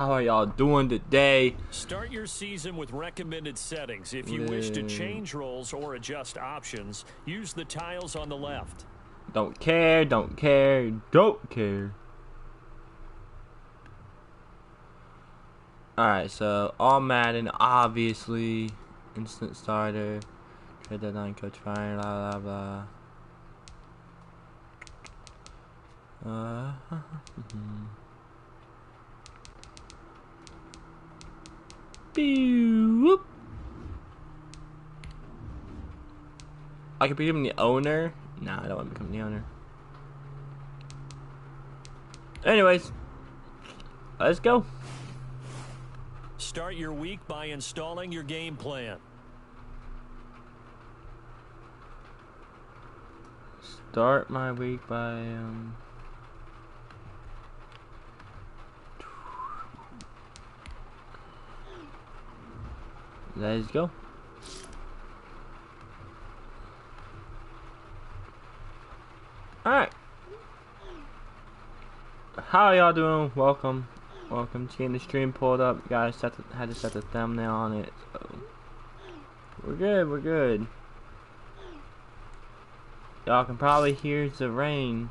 How are y'all doing today? Start your season with recommended settings. If you wish to change roles or adjust options, use the tiles on the left. Don't care, don't care, don't care. Alright, so all Madden, obviously. Instant starter. Trade deadline, coach fire, blah blah blah. Whoop. I could become the owner. Nah, I don't want to become the owner. Anyways, let's go. Start your week by installing your game plan. Start my week by let's go. Alright. How y'all doing? Welcome to getting the stream pulled up. Guys, had to set the thumbnail on it. So we're good. Y'all can probably hear the rain.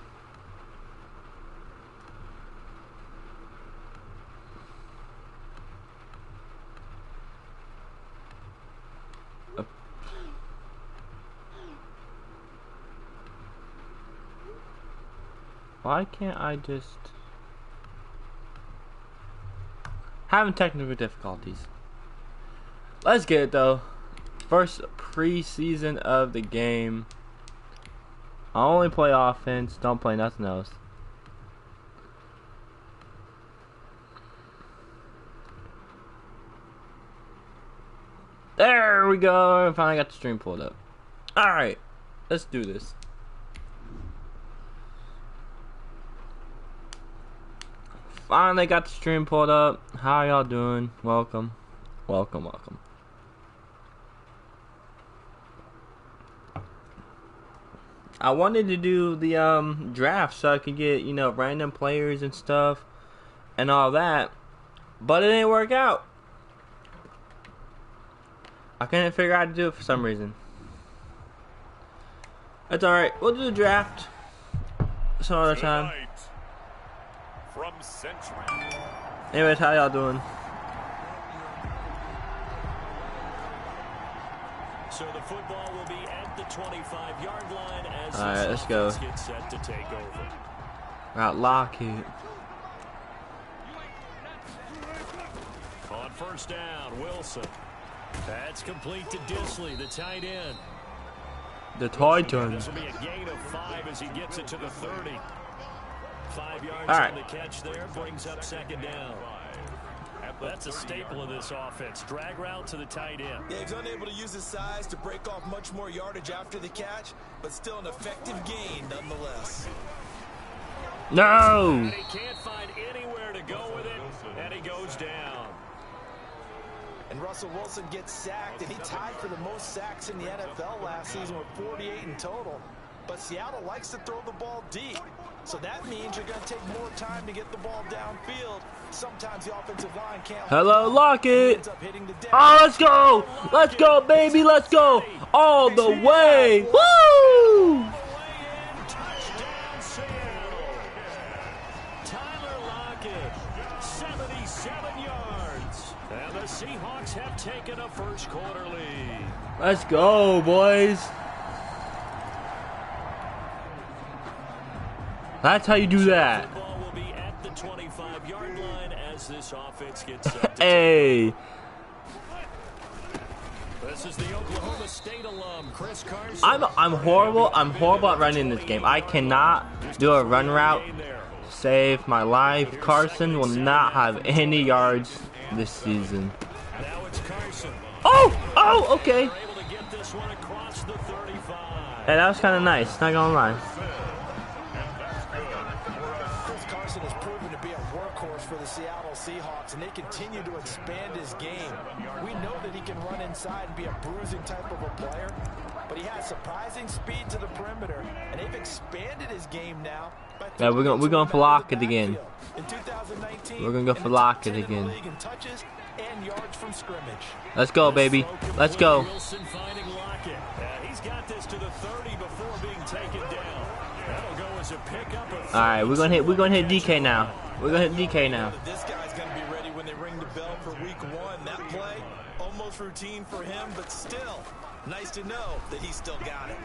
Why can't I just... Having technical difficulties. Let's get it though. First preseason of the game. I only play offense, don't play nothing else. There we go. Finally got the stream pulled up. Alright, let's do this. Finally got the stream pulled up. How y'all doing? Welcome. I wanted to do the draft so I could get, you know, random players and stuff and all that, but it didn't work out. I couldn't figure out how to do it for some reason. That's alright. We'll do the draft some other time. From Central. Anyways, how y'all doing? So the football will be at the 25-yard line as alright, let's go. Gets set to take over. Got Lockett. On first down, Wilson. That's complete to Disley, the tight end. The Titan. This will be a gain of 5 as he gets it to the 30. 5 yards on the catch there, brings up second down. That's a staple of this offense. Drag route to the tight end. Yeah, he's unable to use his size to break off much more yardage after the catch, but still an effective gain nonetheless. No! And he can't find anywhere to go with it, and he goes down. And Russell Wilson gets sacked, and he tied for the most sacks in the NFL last season with 48 in total. But Seattle likes to throw the ball deep. So that means you're going to take more time to get the ball downfield. Sometimes the offensive line can't. Hello, Lockett. Oh, let's go. Let's go, baby. Let's go. All the way. Woo! Touchdown, Seattle. Tyler Lockett, 77 yards. And the Seahawks have taken a first quarter lead. Let's go, boys. That's how you do that. The ball will be at the 25-yard line as this offense gets set to Hey. This is the Oklahoma State alum, Chris Carson. I'm horrible. I'm horrible at running this game. I cannot do a run route. Save my life. Carson will not have any yards this season. Now it's Carson. Oh, okay. Able to get this one across the 35. Hey, that was kind of nice. Not gonna lie. Has proven to be a workhorse for the Seattle Seahawks, and they continue to expand his game. We know that he can run inside and be a bruising type of a player, but he has surprising speed to the perimeter, and they've expanded his game now Yeah, we're gonna block it again. We're gonna go for lock it again. Let's go, baby. Let's go. Wilson finding Lockett. He's got this to the 30 before being taken down. That'll go as a pickup of. All right, we're gonna hit DK now. We're gonna hit DK now. This guy's gonna be ready when they ring the bell for week 1. That play, almost routine for him, but still, nice to know that he's still got it.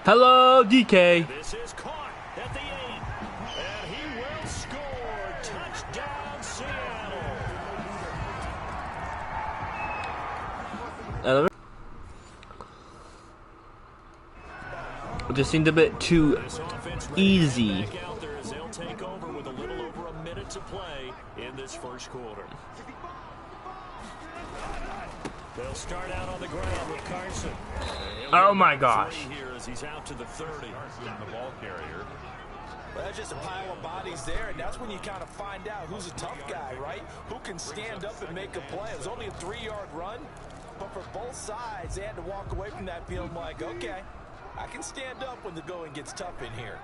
Hello, DK. This is caught at the 8, and he will score. Touchdown, Seattle. It just seemed a bit too easy. They'll take over with a little over a minute to play in this first quarter. They'll start out on the ground with Carson. Oh my gosh. Here as he's out to the 30. The ball carrier. Well, that's just a pile of bodies there, and that's when you kind of find out who's a tough guy, right? Who can stand up and make a play. It was only a 3-yard run, but for both sides, they had to walk away from that feeling like, okay, I can stand up when the going gets tough in here.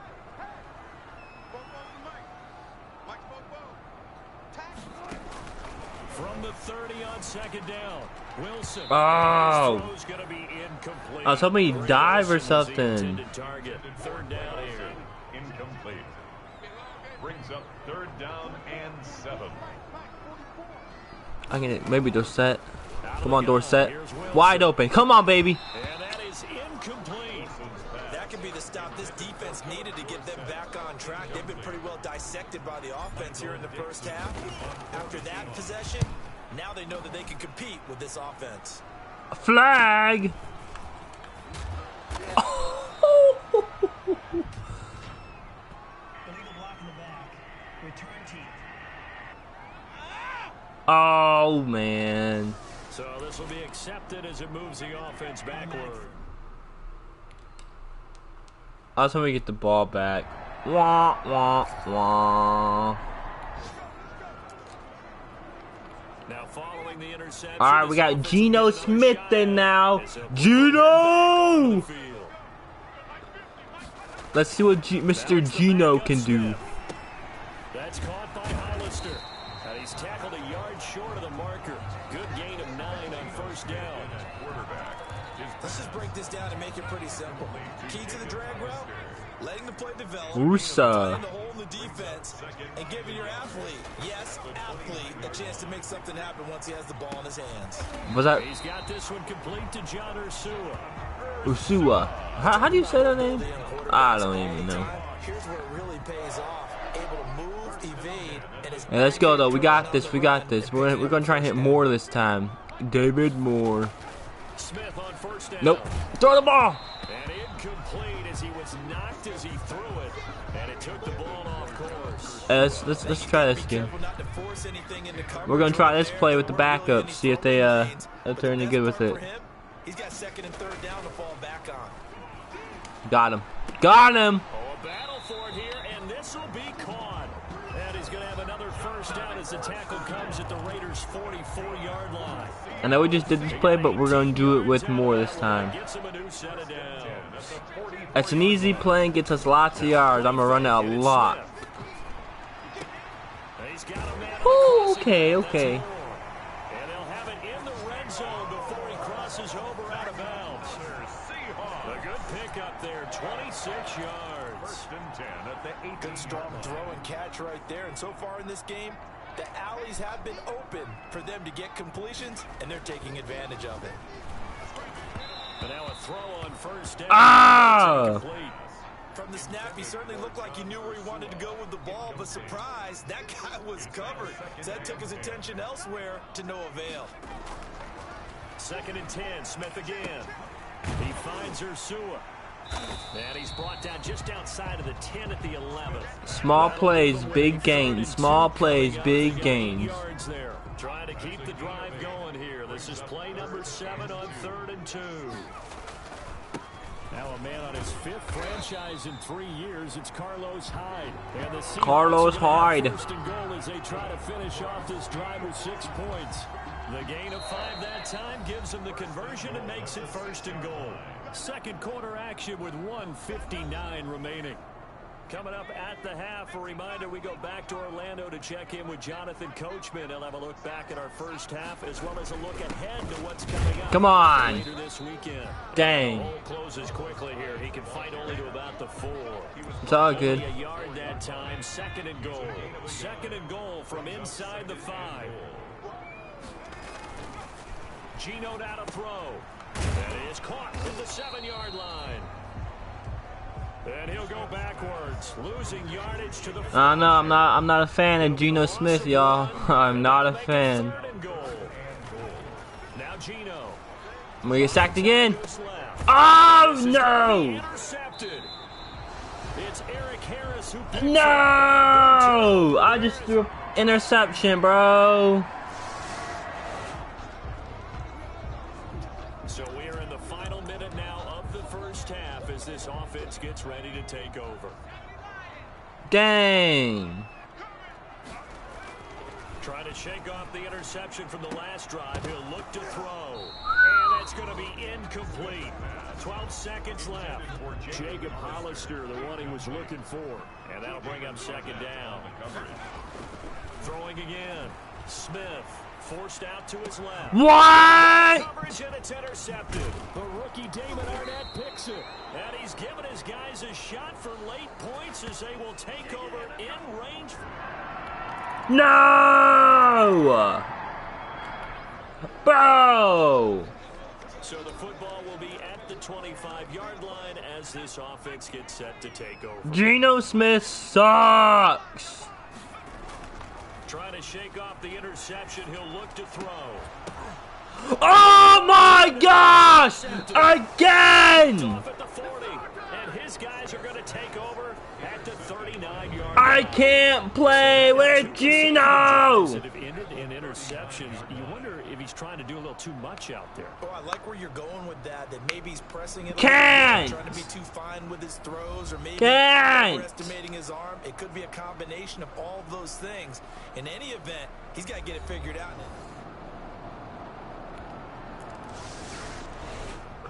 From the 30 on second down, Wilson. Oh. His throw's gonna be incomplete. I was hoping he'd dive or something. Target. Third down here. Incomplete. Brings up 3rd down and 7. I can maybe Dorset. Come on, Dorset. Wide open. Come on, baby. And that is incomplete. That could be the stop this defense needed to get them back on track. They've been pretty well dissected by the offense here in the first half. After that possession, now they know that they can compete with this offense. Flag. Oh man. So this will be accepted as it moves the offense backward. I was hoping we get the ball back. Wah wah wah. Now following the interception. All right, we got Geno Smith in now. Geno. Let's see what Mr. Geno can do. That's caught by Hollister. And he's tackled a yard short of the marker. Good gain of 9 on first down. Let's just break this down and make it pretty simple. Key to the drag route, letting the play develop, Usa. the hole in the defense, and giving your athlete, yes, athlete, a chance to make something happen once he has the ball in his hands. Was that He's got this one complete to John Ursua. Usua? How do you say that name? I don't even know. Here's where it really pays off. Able to move, evade, and his Hey, let's go though. We got this. We got this. We're gonna try and hit Moore this time. David Moore. Smith on first down. Nope. Throw the ball. And incomplete as he was knocked as he threw it. And it took the ball off course. Hey, let's try this again. We're gonna try this play with the backup. See if they're any good with it. He's got 2nd and 3rd down to fall back on. Got him. Got him. Oh, a battle for it here, and this will be caught. And he's going to have another first down as the tackle comes at the Raiders' 44-yard line. I know we just did this play, but we're gonna do it with more this time. Gets him a new set of downs. It's an easy play and gets us lots of yards. I'm gonna run it a lot. He's got a man Ooh, okay, okay. And they'll have it in the red zone before he crosses over out of bounds. A good pickup there, 26 yards. 1st and 10 at the 8. Good strong throw and catch right there. And so far in this game, the alleys have been open for them to get completions, and they're taking advantage of it. And now a throw on first down. Ah! From the snap, he certainly looked like he knew where he wanted to go with the ball, but surprise, that guy was covered. So that took his attention elsewhere to no avail. 2nd and 10, Smith again. He finds Ursua. And he's brought down just outside of the 10 at the 11. Small plays, big gains. Small plays, big gains. Yards there. Trying to keep the drive going here. This is play number 7 on 3rd and 2. Now a man on his 5th franchise in 3 years. It's Carlos Hyde. And the Seahawks Carlos Hyde. 1st and goal as they try to finish off this drive with 6 points. The gain of 5 that time gives them the conversion and makes it 1st and goal. Second quarter action with 1:59 remaining. Coming up at the half, a reminder, we go back to Orlando to check in with Jonathan Coachman. He'll have a look back at our first half as well as a look ahead to what's coming up. Come on. Later this weekend. Dang. The hole closes quickly here. He can fight only to about the 4. It's all good. Only a yard that time. Second and goal. Second and goal from inside the 5. Gino now to throw. And it is caught at the 7-yard line. And he'll go backwards, losing yardage to the. No, I'm not a fan of Geno Smith, y'all. I'm not a fan. Now Gino. I'm gonna get sacked again. Oh no! It's Eric Harris who picks No! I just threw an interception, bro. So we are in the final minute now of the first half as this offense gets ready to take over. Dang. Trying to shake off the interception from the last drive. He'll look to throw. And that's going to be incomplete. 12 seconds left. Jacob Hollister, the one he was looking for. And that'll bring up second down. Throwing again. Smith. Forced out to his left. What? Coverage and it's intercepted. The rookie Damon Arnett picks it. And he's given his guys a shot for late points as they will take over in range. No! Bro! So the football will be at the 25-yard line as this offense gets set to take over. Geno Smith sucks. Trying to shake off the interception. He'll look to throw. Oh my gosh! Again! Off at the 40. And his guys are going to take over at the 39-yard line. I can't play with Geno! That have ended in interceptions. You wonder if he's trying to do a little too much out there. Oh, I like where you're going with that. That maybe he's pressing it. Can't! Trying to be too fine with his throws, or maybe Can't! overestimating his arm. It could be a combination of all of those things. In any event, he's got to get it figured out.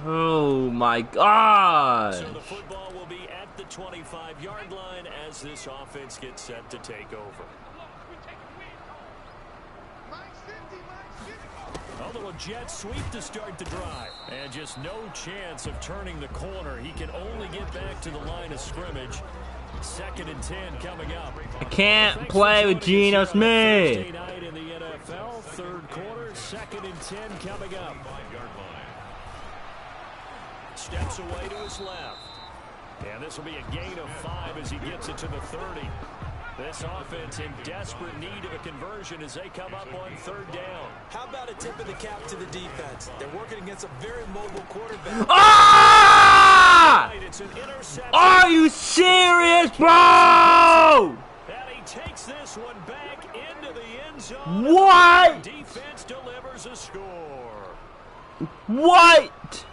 Oh my god! So the football will be at the 25-yard line as this offense gets set to take over. A little jet sweep to start the drive. And just no chance of turning the corner. He can only get back to the line of scrimmage. Second and 10 coming up. I can't play with Geno Smith. Thursday night in the NFL, third quarter, second and 10 coming up. Steps away to his left. And this will be a gain of 5 as he gets it to the 30. This offense in desperate need of a conversion as they come up on third down. How about a tip of the cap to the defense? They're working against a very mobile quarterback. Ah! It's an interception. Are you serious, bro? And he takes this one back into the end zone. What? Defense delivers a score. What?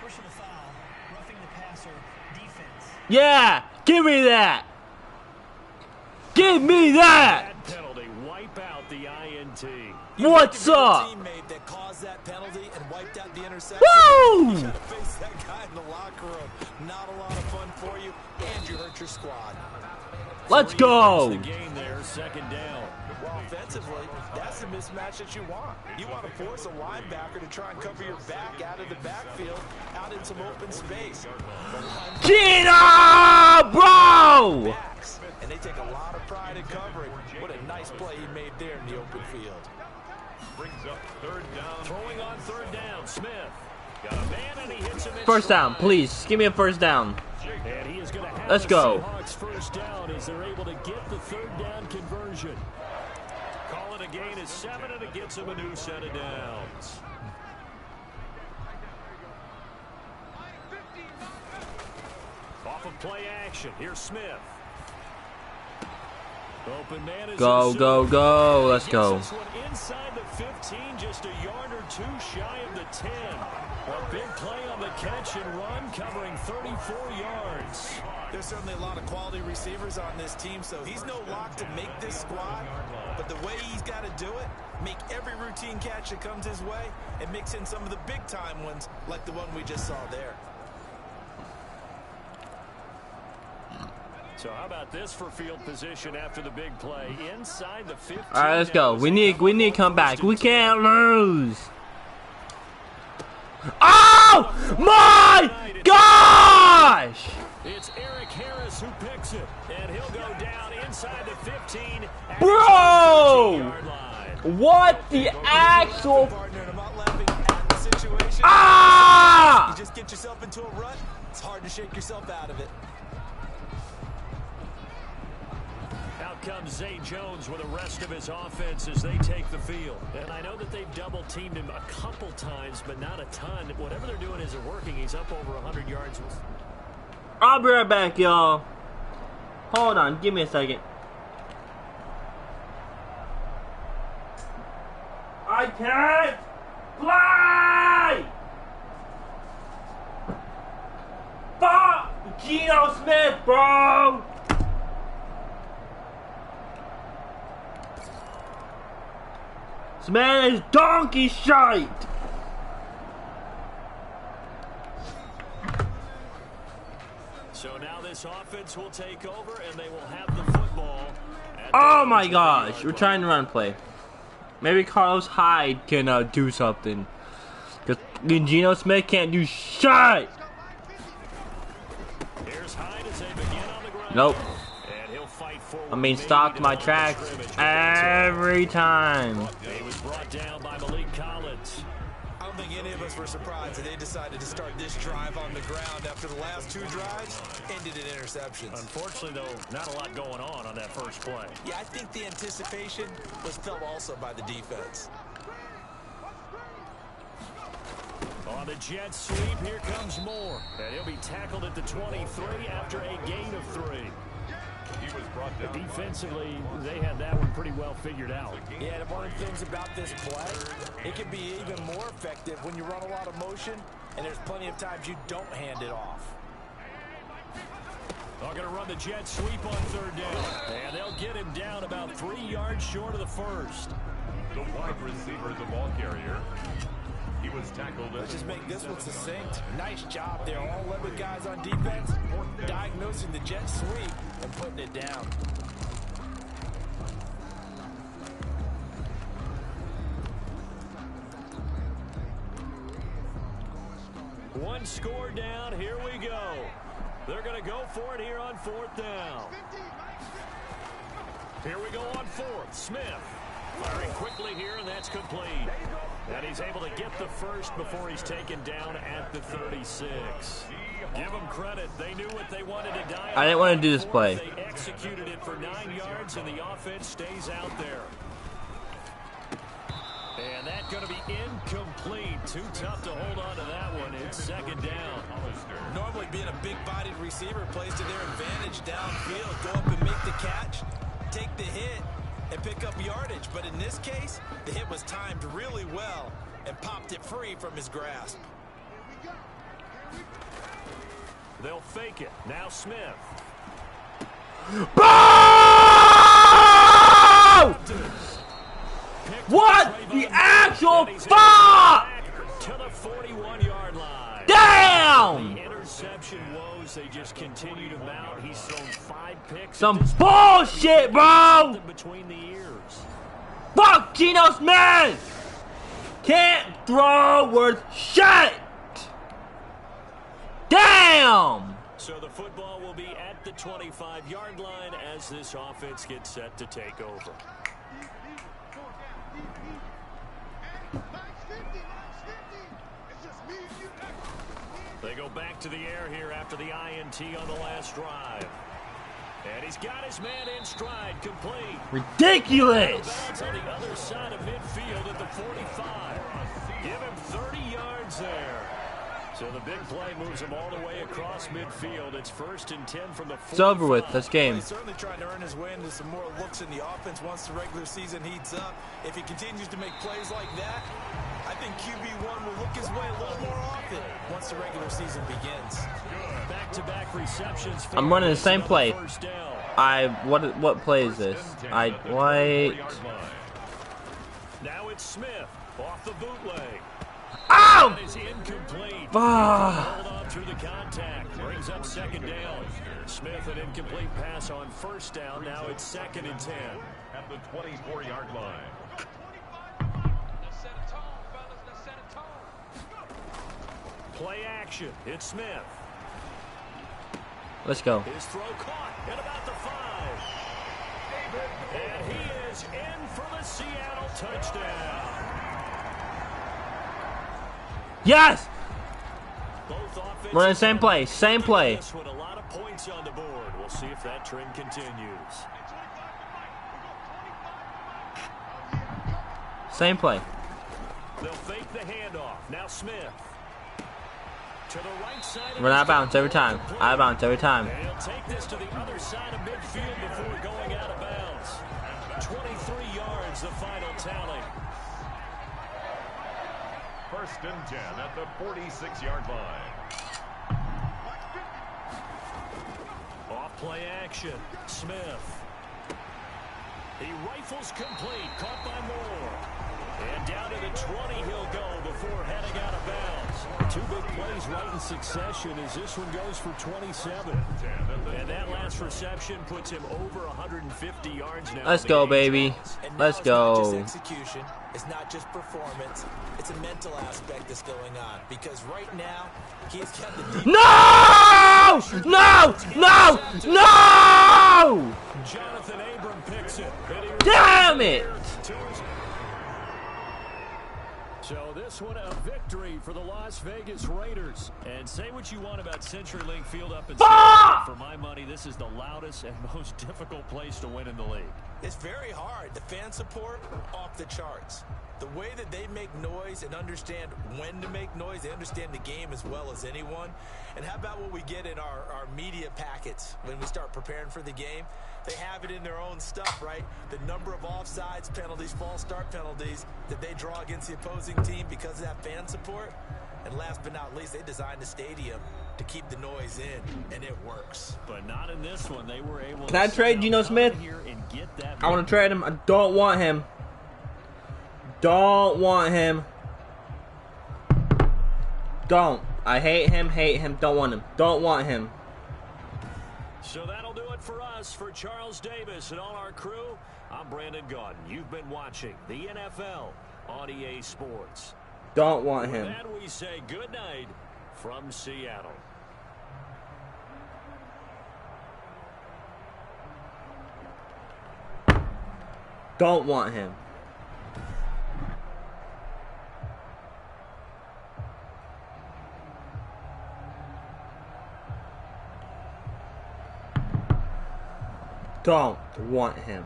Personal foul, roughing the passer, defense. Yeah, give me that. Give me that. That penalty wipe out the INT. What's up? Teammate that caused that penalty and wiped out the interception. Woo! You gotta face that guy in the locker room. Not a lot of fun for you, and you hurt your squad. Let's go. The game there, second down. Well, offensively, that's the mismatch that you want. You want to force a linebacker to try and cover your back out of the backfield, out in some open space. Geno, bro! Backs, and they take a lot of pride in covering. What a nice play he made there in the open field. Brings up third down. Throwing on third down, Smith. Got a man and he hits him in First down, stride. please. Give me a first down. And he is going to have Let's the go. Seahawks first down as they're able to get the third down conversion. Call it a gain of 7 and it gets him a new set of downs. Off of play action, here's Smith. Open man is Go, go, go. Let's go. Gets this one inside the 15, just a yard or two shy of the 10. A big play on the catch and run, covering 34 yards. There's certainly a lot of quality receivers on this team, so he's no lock to make this squad. But the way he's got to do it, make every routine catch that comes his way, and mix in some of the big-time ones like the one we just saw there. So how about this for field position after the big play? Inside the 15. All right, let's go. We need to come back. We can't lose. Oh my gosh! It's Eric Harris who picks it, and he'll go down inside the 15. Bro! What the actual? Ah! You just get yourself into a rut, it's hard to shake yourself out of it. Out comes Zay Jones with the rest of his offense as they take the field. And I know that they've double-teamed him a couple times, but not a ton. Whatever they're doing isn't working. He's up over 100 yards. I'll be right back, y'all. Hold on, give me a second. I can't fly! Fuck Geno Smith, bro! This man is donkey shite! So now this offense will take over, and they will have the football. Oh my gosh, we're trying to run play. Maybe Carlos Hyde can do something. Because Geno Smith can't do shit! Here's Hyde as they begin on the ground. Nope. And he'll fight forward. I mean, stopped my tracks every time. He was brought down by Malik Collins. I don't think any of us were surprised that they decided to start this drive on the ground after the last two drives ended in interceptions. Unfortunately, though, not a lot going on that first play. Yeah, I think the anticipation was felt also by the defense. On the jet sweep, here comes Moore. And he'll be tackled at the 23 after a gain of 3. He was brought down. Defensively, they had that one pretty well figured out. Yeah, and one of the things about this play, it can be even more effective when you run a lot of motion, and there's plenty of times you don't hand it off. They're going to run the jet sweep on third down. And they'll get him down about 3 yards short of the first. The wide receiver, the ball carrier. He was tackled. Let's just make this one succinct. Nice job there. All 11 guys on defense diagnosing the jet sweep and putting it down. One score down. Here we go. They're going to go for it here on fourth down. Here we go on fourth. Smith firing quickly here, and that's complete. And he's able to get the first before he's taken down at the 36. Give them credit. They knew what they wanted to die. I didn't want to do this play. They executed it for 9 yards, and the offense stays out there. And that's going to be incomplete. Too tough to hold on to that one. It's second down. Normally being a big-bodied receiver plays to their advantage downfield. Go up and make the catch, take the hit, and pick up yardage. But in this case, the hit was timed really well and popped it free from his grasp. They'll fake it. Now Smith. Boom! What the actual fuck? To the 41-yard line. Damn! The interception woes, they just continue to mount. He's thrown 5 picks. Some bullshit, bro! Between the ears. Fuck Geno Smith! Can't throw worth shit! Damn! So the football will be at the 25-yard line as this offense gets set to take over. They go back to the air here after the INT on the last drive. And he's got his man in stride, complete. Ridiculous! On the other side of midfield at the 45. Give him 30 yards there. So the big play moves him all the way across midfield. It's 1st and 10 from the 45. It's over with this game. He's certainly trying to earn his way into some more looks in the offense once the regular season heats up. If he continues to make plays like that, I think QB1 will look his way a little more often once the regular season begins. Back-to-back receptions. I'm running the same play. What play is this? Now it's Smith off the bootleg. Ow! That is incomplete. Ah. Hold on through the contact. Brings up second down. Smith, an incomplete pass on first down. Now it's 2nd and 10. At the 24-yard line. Play action. It's Smith. Let's go. His throw caught at about the 5. And he is in for the Seattle touchdown. Yes! Both offenses We're in the same play. Same play. with a lot of points on the board. We'll see if that trend continues. Same play. They'll fake the handoff. Now Smith. To the right side. We're out of bounds every time. Out of bounds every time. And he'll take this to the other side of midfield before going out of bounds. 23 yards, the final tally. 1st and 10 at the 46-yard line. Off play action. Smith. He rifles complete. Caught by Moore. And down to the 20 he'll go before heading out of bounds. 2 big plays right in succession as this one goes for 27. And that last reception puts him over 150 yards now. Let's go, baby. Let's go. It's not just execution. It's not just performance. It's a mental aspect that's going on. Because right now, he's kept the deep. No! No! No! No! Jonathan Abram picks it. Damn it! So this one a victory for the Las Vegas Raiders. And say what you want about CenturyLink Field up in Seattle. For my money, this is the loudest and most difficult place to win in the league. It's very hard. The fan support, off the charts. The way that they make noise and understand when to make noise, they understand the game as well as anyone. And how about what we get in our media packets when we start preparing for the game? They have it in their own stuff, right? The number of offsides penalties, false start penalties that they draw against the opposing team because of that fan support. And last but not least, they designed the stadium to keep the noise in, and it works. But not in this one. They were able Can I trade Geno Smith? I want to trade him. I don't want him. Don't want him. Don't. I hate him, don't want him. Don't want him. So that'll do it for us. For Charles Davis and all our crew, I'm Brandon Gaudin. You've been watching the NFL on EA Sports. Don't want him. With that, we say good night from Seattle. Don't want him. Don't want him.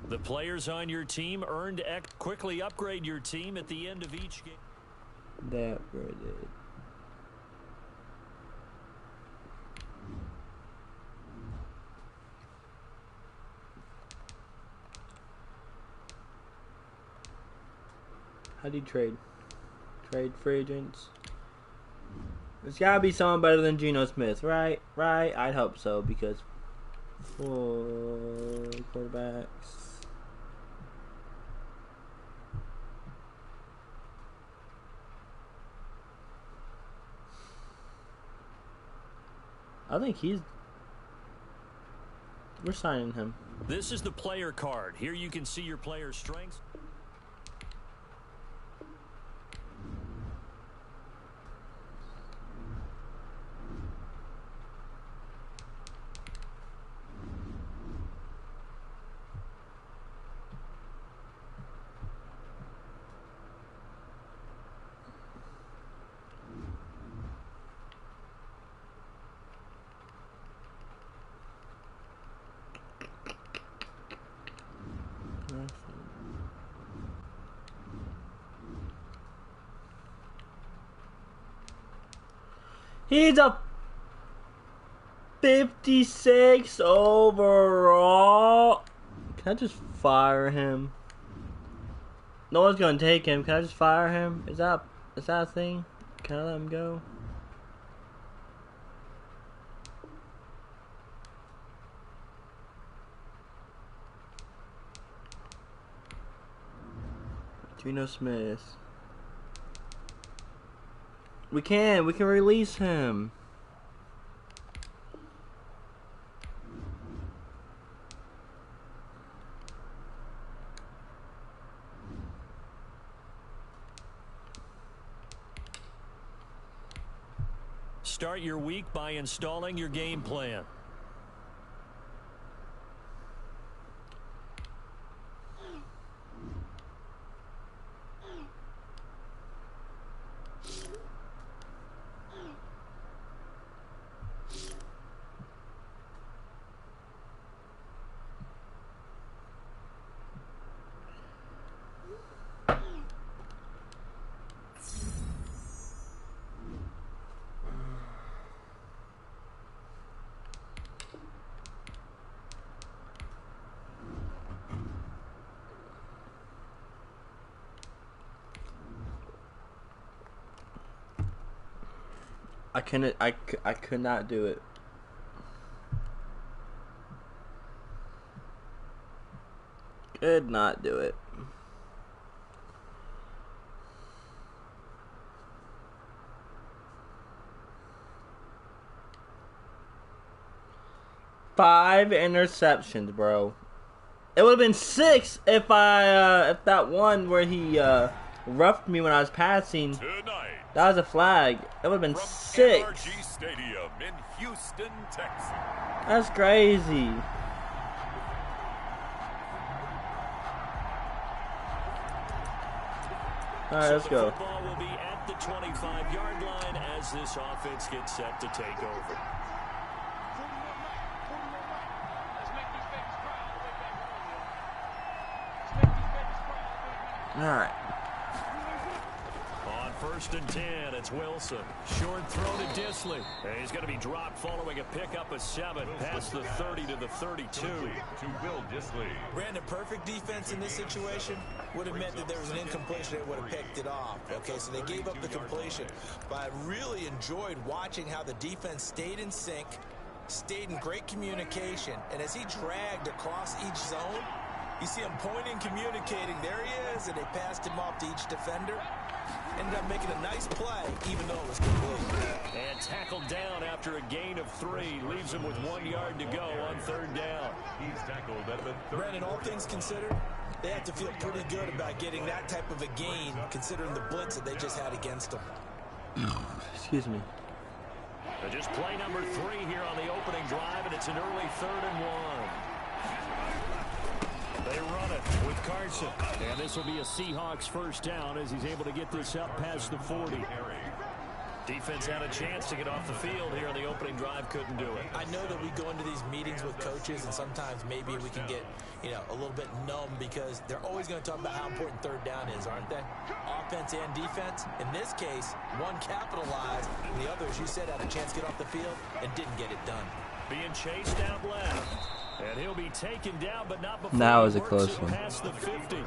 The players on your team earned quickly upgrade your team at the end of each game. That really did. How do you trade? Trade free agents? There's gotta be someone better than Geno Smith, right? Right? I'd hope so, because 4 quarterbacks. I think we're signing him. This is the player card. Here you can see your player's strengths. He's a 56 overall. Can I just fire him? No one's gonna take him. Can I just fire him? Is that a thing? Can I let him go? Geno Smith. We can release him. Start your week by installing your game plan. I could not do it. Could not do it. Five interceptions, bro. It would have been 6 if if that one where he roughed me when I was passing. Tonight, That was a flag. It would have been from 6. NRG Stadium in Houston, Texas. That's crazy. All right, let's The go. football will be at the 25-yard line as this offense gets set to take over. All right. On 1st and 10, it's Wilson. Short throw to Disley. And he's going to be dropped following a pickup of 7 past the 30 to the 32. To Will Disley. Brandon, perfect defense in this situation would have meant that there was an incompletion that would have picked it off. Okay, so they gave up the completion. But I really enjoyed watching how the defense stayed in sync, stayed in great communication, and as he dragged across each zone, you see him pointing, communicating. There he is, and they passed him off to each defender. Ended up making a nice play, even though it was complete. And tackled down after a gain of 3. Leaves him with 1 yard to go on 3rd down. He's tackled at the 30. Brandon, all things considered, they have to feel pretty good about getting that type of a gain, considering the blitz that they just had against them. Excuse me. Just play number 3 here on the opening drive, and it's an early 3rd and 1. They run it with Carson. And this will be a Seahawks first down as he's able to get this up past the 40. Defense had a chance to get off the field here on the opening drive, couldn't do it. I know that we go into these meetings with coaches, and sometimes maybe we can get, a little bit numb because they're always going to talk about how important 3rd down is, aren't they? Offense and defense. In this case, one capitalized, and the other, as you said, had a chance to get off the field and didn't get it done. Being chased out left. And he'll be taken down, but not before That he was a works close it one. past the 50.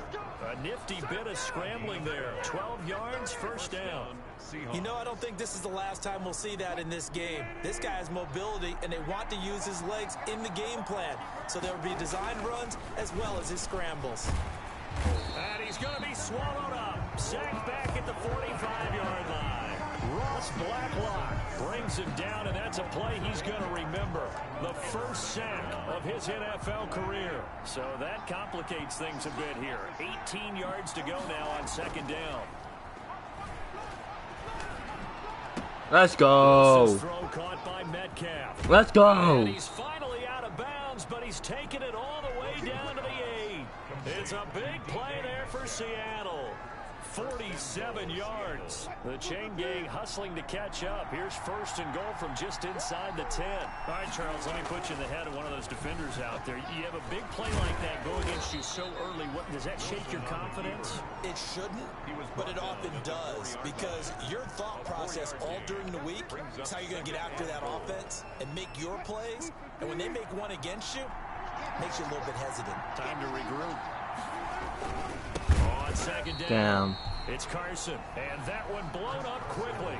A nifty bit of scrambling there. 12 yards, first down. I don't think this is the last time we'll see that in this game. This guy has mobility, and they want to use his legs in the game plan. So there will be design runs as well as his scrambles. And he's going to be swallowed up. Sacked back at the 45-yard line. Ross Blacklock brings him down, and that's a play he's going to remember. The first sack of his NFL career. So that complicates things a bit here. 18 yards to go now on 2nd down. Let's go. This throw caught by Metcalf. Let's go. And he's finally out of bounds, but he's taken it all the way down to the 8. It's a big play there for Seattle. 47 yards. The chain gang hustling to catch up. Here's 1st and goal from just inside the 10. All right, Charles, let me put you in the head of one of those defenders out there. You have a big play like that go against you so early. Does that shake your confidence? It shouldn't, but it often does, because your thought process all during the week is how you're going to get after that offense and make your plays. And when they make one against you, it makes you a little bit hesitant. Time to regroup. On 2nd down. Damn. It's Carson, and that one blown up quickly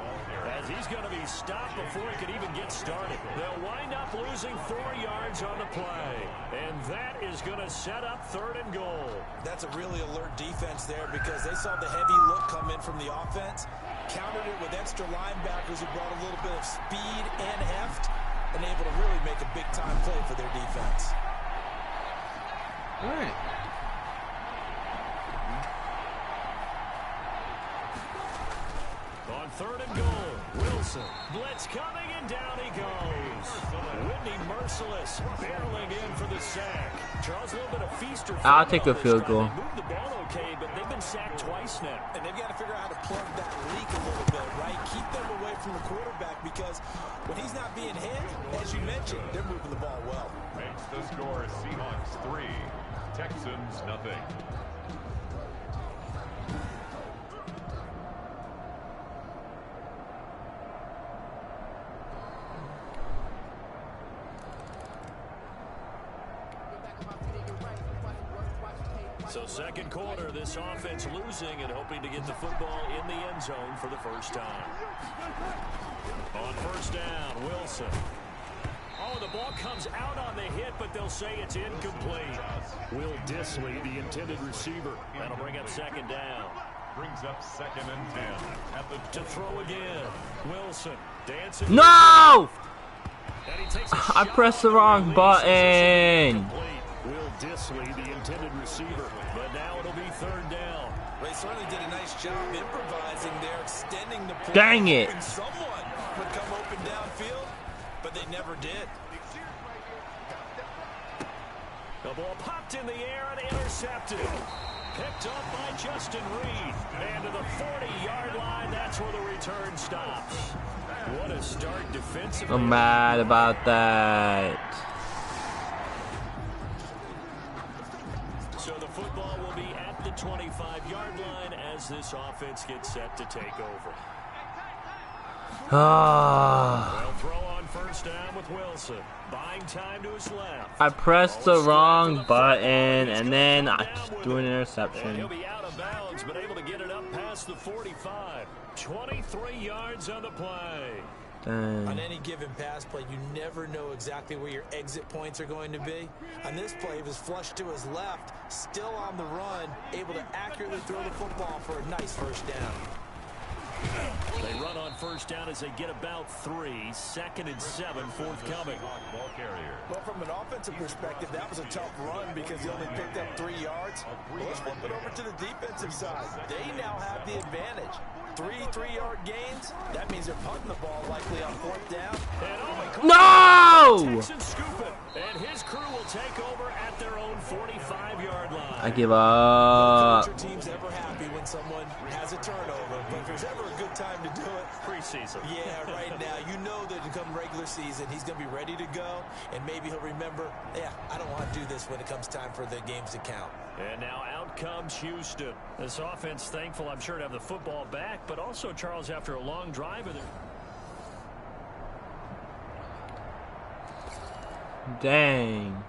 as he's going to be stopped before he can even get started. They'll wind up losing 4 yards on the play, and that is going to set up 3rd and goal. That's a really alert defense there because they saw the heavy look come in from the offense, countered it with extra linebackers who brought a little bit of speed and heft, and able to really make a big-time play for their defense. All right. On 3rd and goal, Wilson. Blitz coming, and down he goes. Whitney Merciless barreling in for the sack. Charles, a little bit of feast or I'll take the field goal. They moved the ball okay, but they've been sacked twice now. And they've got to figure out how to plug that leak a little bit, right? Keep them away from the quarterback because when he's not being hit, as you mentioned, they're moving the ball well. Makes the score Seahawks 3, Texans nothing. So 2nd quarter, this offense losing and hoping to get the football in the end zone for the first time. On 1st down, Wilson. Oh, the ball comes out on the hit, but they'll say it's incomplete. Will Disley, the intended receiver. That'll bring up 2nd down. Brings up 2nd and 10. At the To throw again, Wilson dancing. No! And he takes a I shot pressed the on wrong release. button. Incomplete. Will Disley, the intended receiver. But now it'll be 3rd down. They certainly did a nice job improvising there, extending the play. Dang it. Hoping someone would come open downfield, but they never did. The ball popped in the air and intercepted. Picked up by Justin Reed. And to the 40-yard line, that's where the return stops. What a start defensively. I'm mad about that. So the football will be at the 25-yard line as this offense gets set to take over. They'll throw on 1st down with Wilson. Buying time to his left. I pressed the wrong button and then I threw an And interception. he'll be out of bounds, but able to get it up past the 45. 23 yards on the play. Dang. On any given pass play, you never know exactly where your exit points are going to be. On this play, he was flushed to his left, still on the run, able to accurately throw the football for a nice 1st down. They run on 1st down as they get about 3. 2nd and 7 forthcoming. ball carrier. Well, from an offensive perspective, that was a tough run because he only picked up 3 yards. Well, let's flip it over to the defensive side. They now have the advantage. 3 3-yard gains. That means they're punting the ball likely on 4th down. No! Texans scoop it, and his crew will take over at their own 45-yard line. I give No up. coach or team's ever happy when someone has a turnover, but if there's ever a good time to do it, Preseason. yeah, right now, you know that come regular season, he's going to be ready to go, and maybe he'll remember, yeah, I don't want to do this when it comes time for the games to count. And now out comes Houston. This offense thankful, I'm sure, to have the football back, but also, Charles, after a long drive. Dang.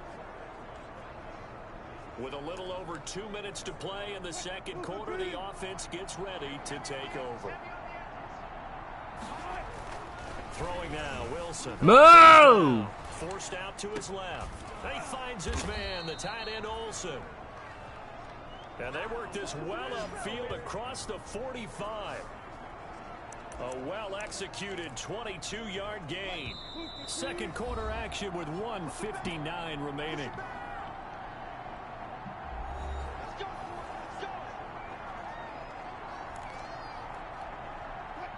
With a little over 2 minutes to play in the 2nd quarter, the offense gets ready to take over. Throwing now, Wilson. Move! Forced out to his left. He finds his man, the tight end Olsen. And they work this well upfield across the 45. A well-executed 22-yard gain. 2nd quarter action with 1:59 remaining.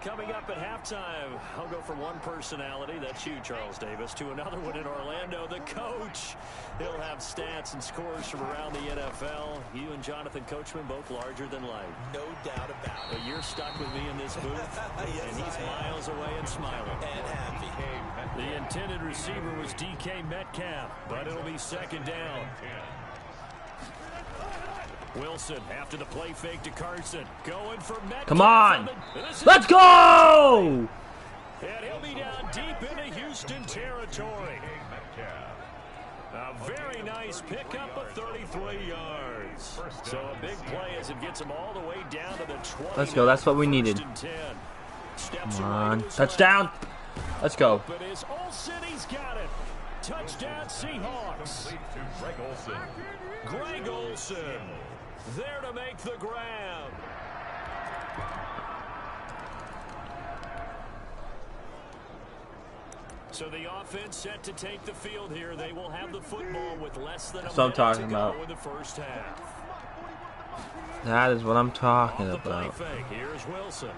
Coming up at halftime, I'll go from one personality, that's you, Charles Davis, to another one in Orlando, the coach. He'll have stats and scores from around the NFL. You and Jonathan Coachman both larger than life. No doubt about it. But you're stuck with me in this booth, Yes, and he's I am. miles away and smiling. And happy. The intended receiver was DK Metcalf, but it'll be 2nd down. Wilson after the play fake to Carson. Going for Metcalf. Come on. Let's Let's go! And he'll be down deep into Houston territory. A very nice pickup of 33 yards. So a big play as it gets him all the way down to the 20. Let's go. That's what we needed. 1st and 10. steps Come away on. to his Touchdown. left. Let's go. But his Olsen—he's got it. Touchdown Seahawks. Complete to Greg Olsen. Greg Olsen there to make the grab. So the offense set to take the field here. They will have the football with less than a minute to go in the first half. That is what I'm talking Off the play about. fake. Here's Wilson.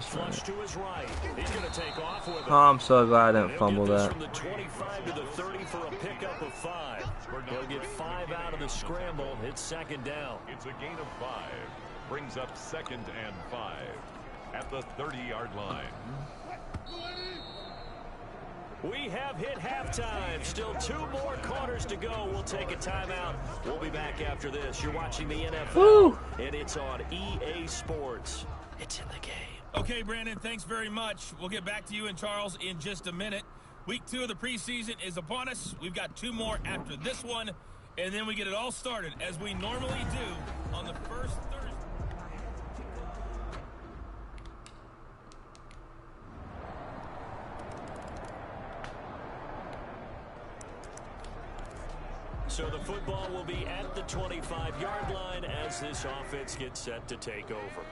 Flush to his right. He's going to take off with it. Oh, I'm so glad I didn't He'll fumble get this that. from the 25 to the 30 for a pickup of 5. He'll get 5 out of the scramble. It's second down. It's a gain of 5. Brings up 2nd and 5 at the 30-yard line. We have hit halftime. Still 2 more quarters to go. We'll take a timeout. We'll be back after this. You're watching the NFL, Woo! and it's on EA Sports. It's in the game. Okay, Brandon, thanks very much. We'll get back to you and Charles in just a minute. Week 2 of the preseason is upon us. We've got 2 more after this one, and then we get it all started, as we normally do, on the first Thursday. So the football will be at the 25-yard line as this offense gets set to take over.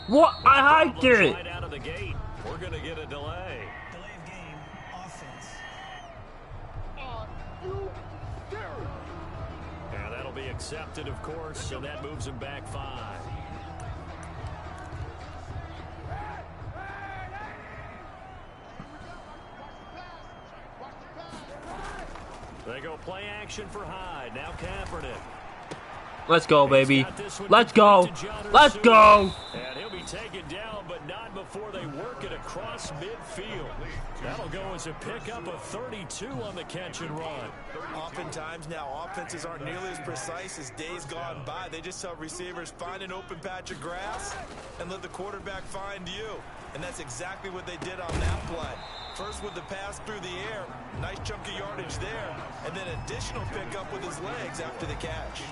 What? I hiked it. Right out of the gate. We're going to get a delay. Delay of game, offense. Yeah, that'll be accepted, of course, so that moves him back 5. They go play action for Hyde. Now Kaepernick. Let's go, baby. Let's go. Let's go. And he'll be taken down, but not before they work it across midfield. That'll go as a pickup of 32 on the catch and run. Oftentimes now, offenses aren't nearly as precise as days gone by. They just help receivers find an open patch of grass and let the quarterback find you. And that's exactly what they did on that play. First with the pass through the air, nice chunk of yardage there, and then additional pickup with his legs after the catch.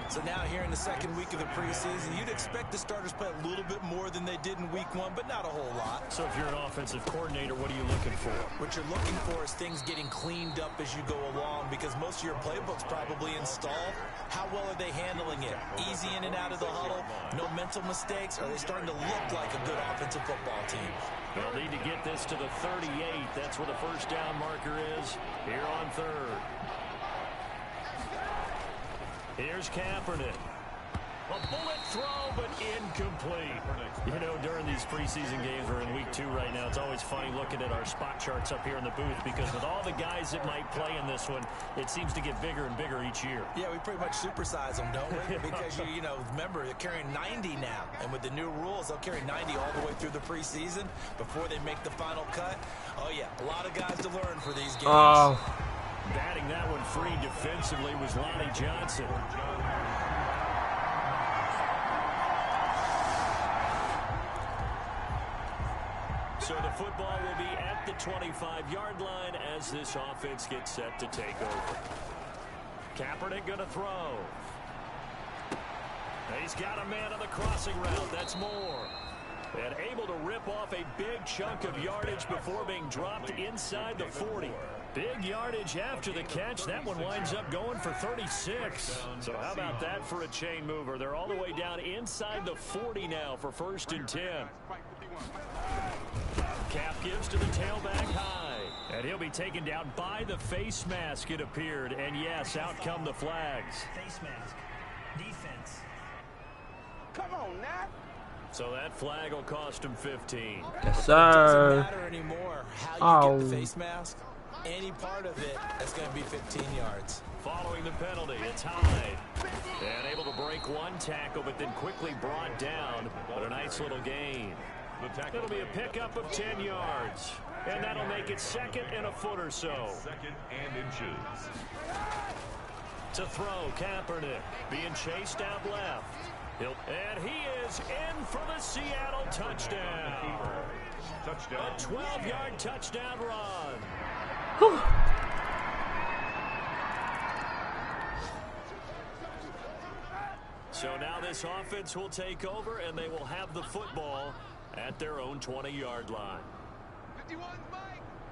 So now here in the second week of the preseason, you'd expect the starters play a little bit more than they did in week 1, but not a whole lot. So if you're an offensive coordinator, what are you looking for? What you're looking for is things getting cleaned up as you go along, because most of your playbook's probably installed. How well are they handling it? Easy in and out of the huddle? No mental mistakes? Are they starting to look like a good offensive football team? They'll need to get this to the 38. That's where the first down marker is here on 3rd. Here's Kaepernick. A bullet throw, but incomplete. You know, during these preseason games, we're in week 2 right now. It's always funny looking at our spot charts up here in the booth, because with all the guys that might play in this one, it seems to get bigger and bigger each year. Yeah, we pretty much supersize them, don't we? Because, you know, remember, they're carrying 90 now. And with the new rules, they'll carry 90 all the way through the preseason before they make the final cut. Oh, yeah, a lot of guys to learn for these games. Oh. Batting that one free defensively was Lonnie Johnson. So the football will be at the 25-yard line as this offense gets set to take over. Kaepernick going to throw. He's got a man on the crossing route. That's Moore. And able to rip off a big chunk of yardage before being dropped inside the 40. Big yardage after the catch. That one winds up going for 36. So how about that for a chain mover? They're all the way down inside the 40 now for 1st and 10. Cap gives to the tailback high. And he'll be taken down by the face mask, it appeared. And yes, out come the flags. Face mask. Defense. Come on, Nat. So that flag will cost him 15. Yes, It doesn't sir. matter anymore how you get the Oh. face mask. Any part of it is going to be 15 yards. Following the penalty, it's Hyde. And able to break one tackle, but then quickly brought down. But a nice little gain. It'll be a pickup of 10 yards. And that'll make it 2nd and a foot or so. 2nd and inches. To throw, Kaepernick being chased out left. And he is in for the Seattle touchdown. Touchdown. A 12-yard touchdown run. Whew. So now this offense will take over, and they will have the football at their own 20-yard line. 51,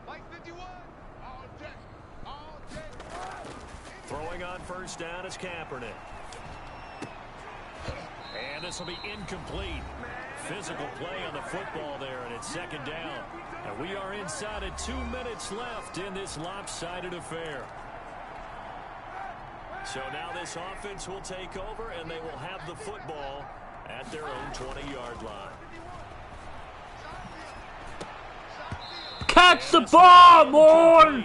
Mike 51. All day. All day. Throwing on first down is Kaepernick. And this will be incomplete. Physical play on the football there, and it's second down. And we are inside of 2 minutes left in this lopsided affair. So now this offense will take over, and they will have the football at their own 20-yard line. Catch the ball, boy!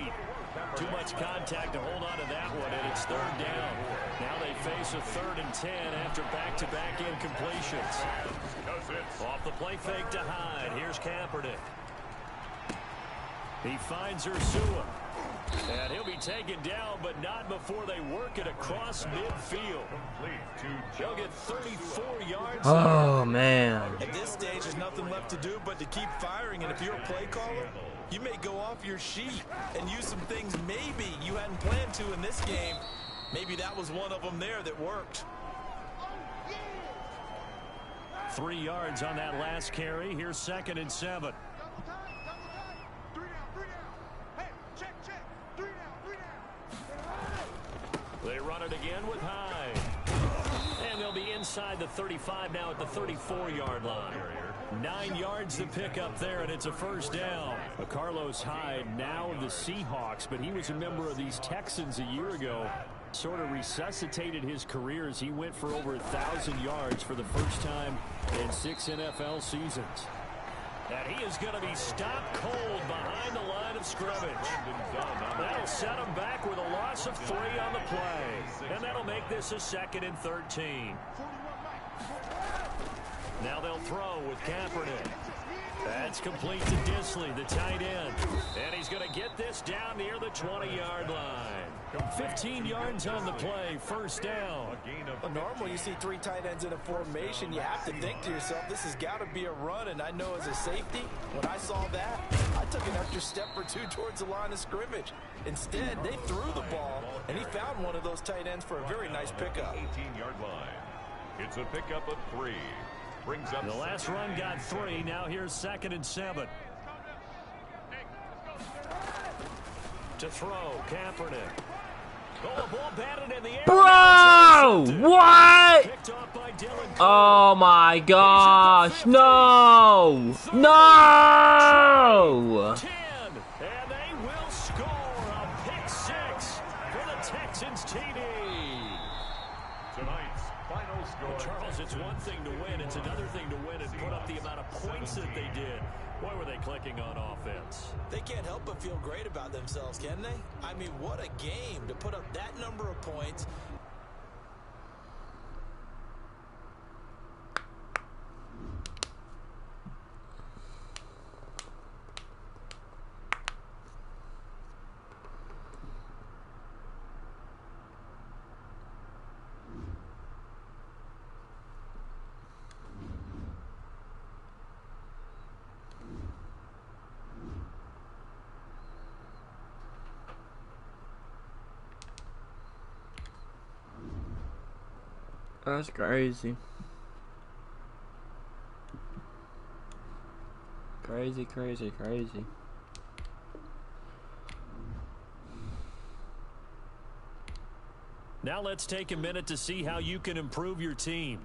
Too much contact to hold on to that one, and it's third down. Now they face a 3rd and 10 after back-to-back incompletions. Off the play fake to Hyde. Here's Kaepernick. He finds Ursua. And he'll be taken down, but not before they work it across midfield. He'll get 34 yards. Oh, man. At this stage, there's nothing left to do but to keep firing. And if you're a play caller, you may go off your sheet and use some things maybe you hadn't planned to in this game. Maybe that was one of them there that worked. 3 yards on that last carry. Here's 2nd and 7. They run it again with Hyde. And they'll be inside the 35 now at the 34-yard line. 9 yards to pick up there, and it's a first down. Carlos Hyde, now of the Seahawks, but he was a member of these Texans a year ago. Sort of resuscitated his career as he went for over 1,000 yards for the first time in 6 NFL seasons. And he is going to be stopped cold behind the line of scrimmage. That'll set him back with a loss of 3 on the play. And that'll make this a 2nd and 13. Now they'll throw with Kaepernick. That's complete to Disley, the tight end. And he's going to get this down near the 20-yard line. 15 yards on the play, first down. Well, normally you see 3 tight ends in a formation. You have to think to yourself, this has got to be a run. And I know as a safety, when I saw that, I took an extra step or 2 towards the line of scrimmage. Instead, they threw the ball, and he found one of those tight ends for a very nice pickup. 18-yard line. It's a pickup of 3. Brings up the last run got 3. Now here's 2nd and 7. To throw, Kaepernick. Oh, the ball batted in the air. Bro! What? Oh my gosh. No! No! 10. And they will score a pick 6 for the Texans TD. Tonight's final score. Well, Charles, it's one thing to win. It's another thing to win and put up the amount of points that they did. Boy, were they clicking on offense. They can't help but feel great about themselves, can they? I mean, what a game to put up that number of points. That's crazy. Crazy, crazy, crazy. Now let's take a minute to see how you can improve your team.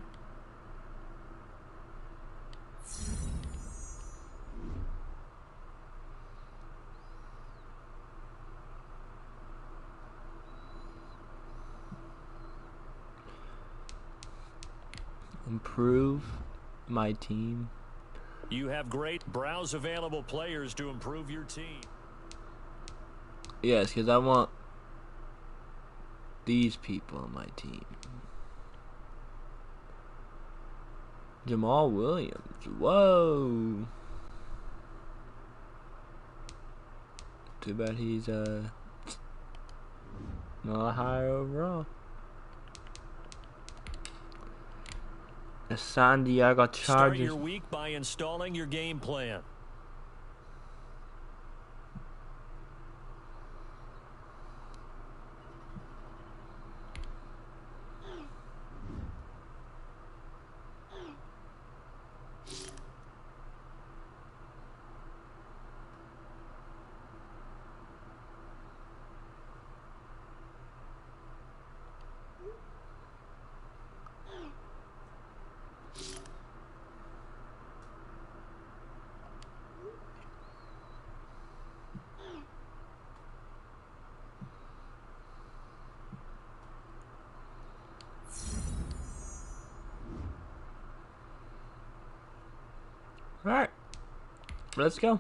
Improve my team. You have great browse available players to improve your team. Yes, because I want these people on my team. Jamal Williams. Whoa. Too bad he's not higher overall. The San Diego Start Chargers. your week by installing your game plan. Alright. Let's go.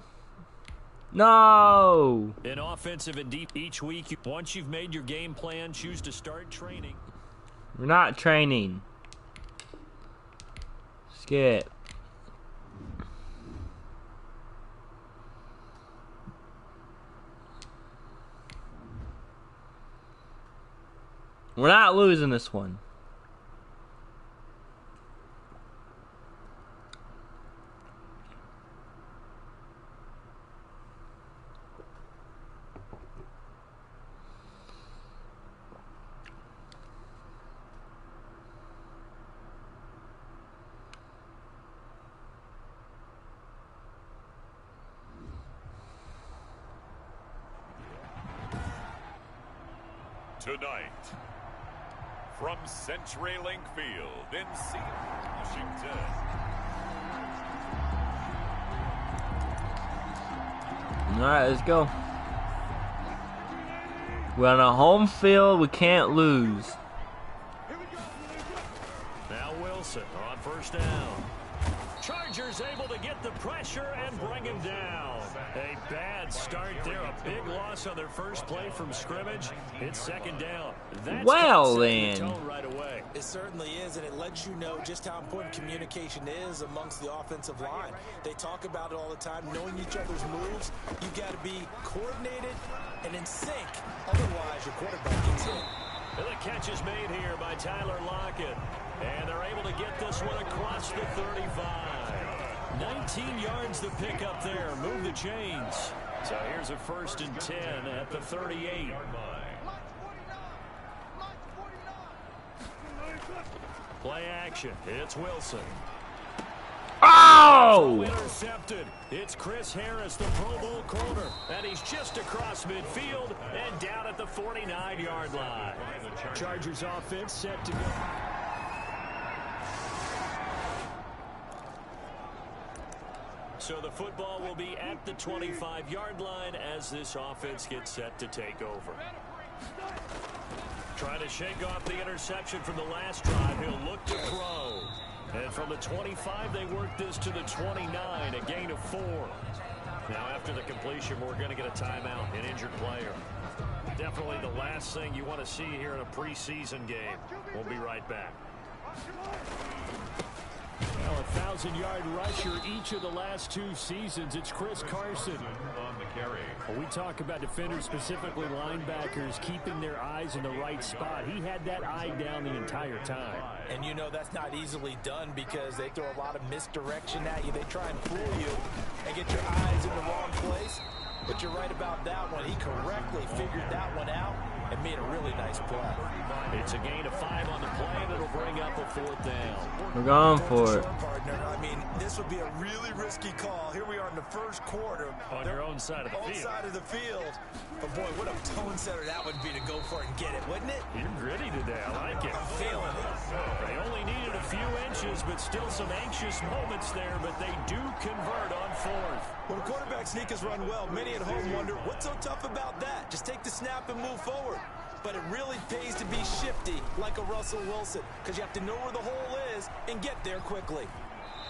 No! In offensive and deep each week, once you've made your game plan, choose to start training. We're not training. Skip. We're not losing this one. Tonight, from CenturyLink Field in Seattle, Washington. Alright, let's go. We're on a home field. We can't lose. Now Wilson on first down. Chargers able to get the pressure and bring him down. A bad start there. A big loss on their first play from scrimmage. It's second down. That's Well, setting the then. tone right away. It certainly is, and it lets you know just how important communication is amongst the offensive line. They talk about it all the time, knowing each other's moves. You've got to be coordinated and in sync. Otherwise, your quarterback gets hit. And the catch is made here by Tyler Lockett. And they're able to get this one across the 35. 19 yards to pick up there. Move the chains. So here's a 1st and 10 at the 38. Play action. It's Wilson. Oh! Intercepted. It's Chris Harris, the Pro Bowl corner. And he's just across midfield and down at the 49-yard line. Chargers offense set to go. So the football will be at the 25-yard line as this offense gets set to take over. Trying to shake off the interception from the last drive. He'll look to throw. And from the 25, they work this to the 29, a gain of 4. Now, after the completion, we're going to get a timeout, an injured player. Definitely the last thing you want to see here in a preseason game. We'll be right back. Well, a 1,000-yard rusher each of the last 2 seasons. It's Chris Carson. On the carry. Well, we talk about defenders, specifically linebackers, keeping their eyes in the right spot. He had that eye down the entire time. And you know that's not easily done because they throw a lot of misdirection at you. They try and fool you and get your eyes in the wrong place. But you're right about that one. He correctly figured that one out and made a really nice play. It's a gain of 5 on the play, and it'll bring up a 4th down. We're going for it. Partner, I mean, this would be a really risky call. Here we are in the first quarter. On your own side of the field. Side of the field. But boy, what a tone setter that would be to go for it and get it, wouldn't it? You're gritty today. I like it. I'm feeling it. They only needed a few inches, but still some anxious moments there, but they do convert on 4th. When a quarterback sneak has run well, many at home wonder, what's so tough about that? Just take the snap and move forward. But it really pays to be shifty, like a Russell Wilson, because you have to know where the hole is and get there quickly.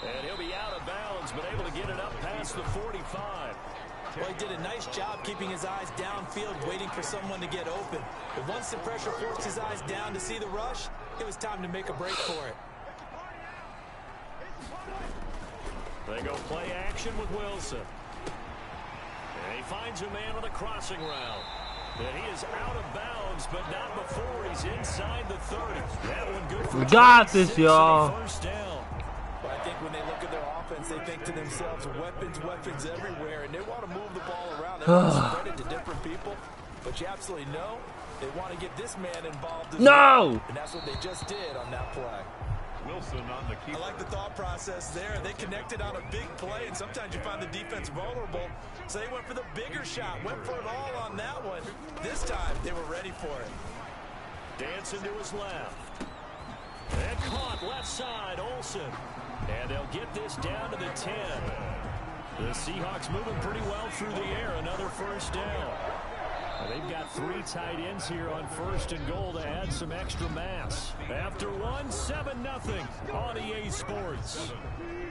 And he'll be out of bounds, but able to get it up past the 45. Well, he did a nice job keeping his eyes downfield, waiting for someone to get open. But once the pressure forced his eyes down to see the rush, it was time to make a break for it. They go play action with Wilson. And he finds a man on a crossing route. And he is out of bounds, but not before he's inside the 30. That one good for we got this, y'all. First down. themselves weapons everywhere, and they want to move the ball around. They want to spread it to different people, but you absolutely know they want to get this man involved as well. And that's what they just did on that play. Wilson on the keeper. I like the thought process there. They connected on a big play, and sometimes you find the defense vulnerable, so they went for the bigger shot, went for it all on that one. This time, they were ready for it. Dancing to his left. And caught left side, Olsen. And they'll get this down to the 10. The Seahawks moving pretty well through the air. Another first down. They've got 3 tight ends here on 1st and goal to add some extra mass. After one, 7-0 on EA Sports.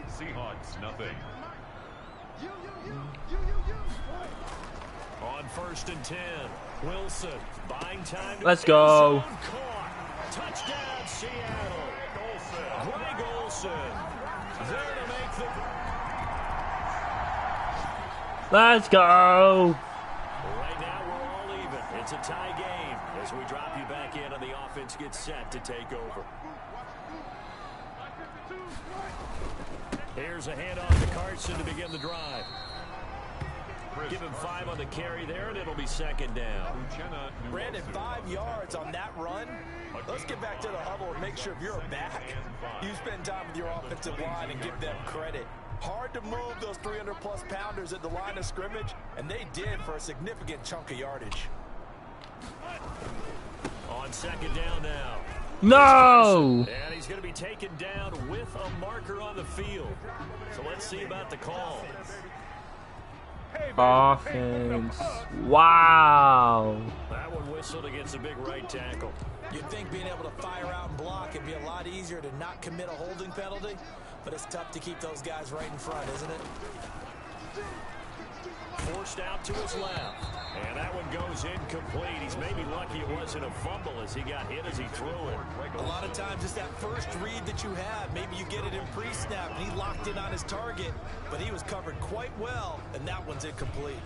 Seahawks nothing. On 1st and 10, Wilson buying time. Let's go. Touchdown, Seattle. Greg Olsen there to make the. Let's go. Right now we're all even. It's a tie game as we drop you back in and the offense gets set to take over. Here's a handoff to Carson to begin the drive. Give him 5 on the carry there, and it'll be 2nd down. Brandon, 5 yards on that run. Let's get back to the huddle and make sure if you're back, you spend time with your offensive line and give them credit. Hard to move those 300-plus pounders at the line of scrimmage, and they did for a significant chunk of yardage. On 2nd down now. No! And he's going to be taken down with a marker on the field. So let's see about the call. Offense. Wow. That one whistled against a big right tackle. You'd think being able to fire out and block would be a lot easier to not commit a holding penalty, but it's tough to keep those guys right in front, isn't it? Forced out to his left. And that one goes incomplete. He's maybe lucky it wasn't a fumble as he got hit as he threw it. A lot of times it's that first read that you have. Maybe you get it in pre-snap and he locked in on his target, but he was covered quite well, and that one's incomplete.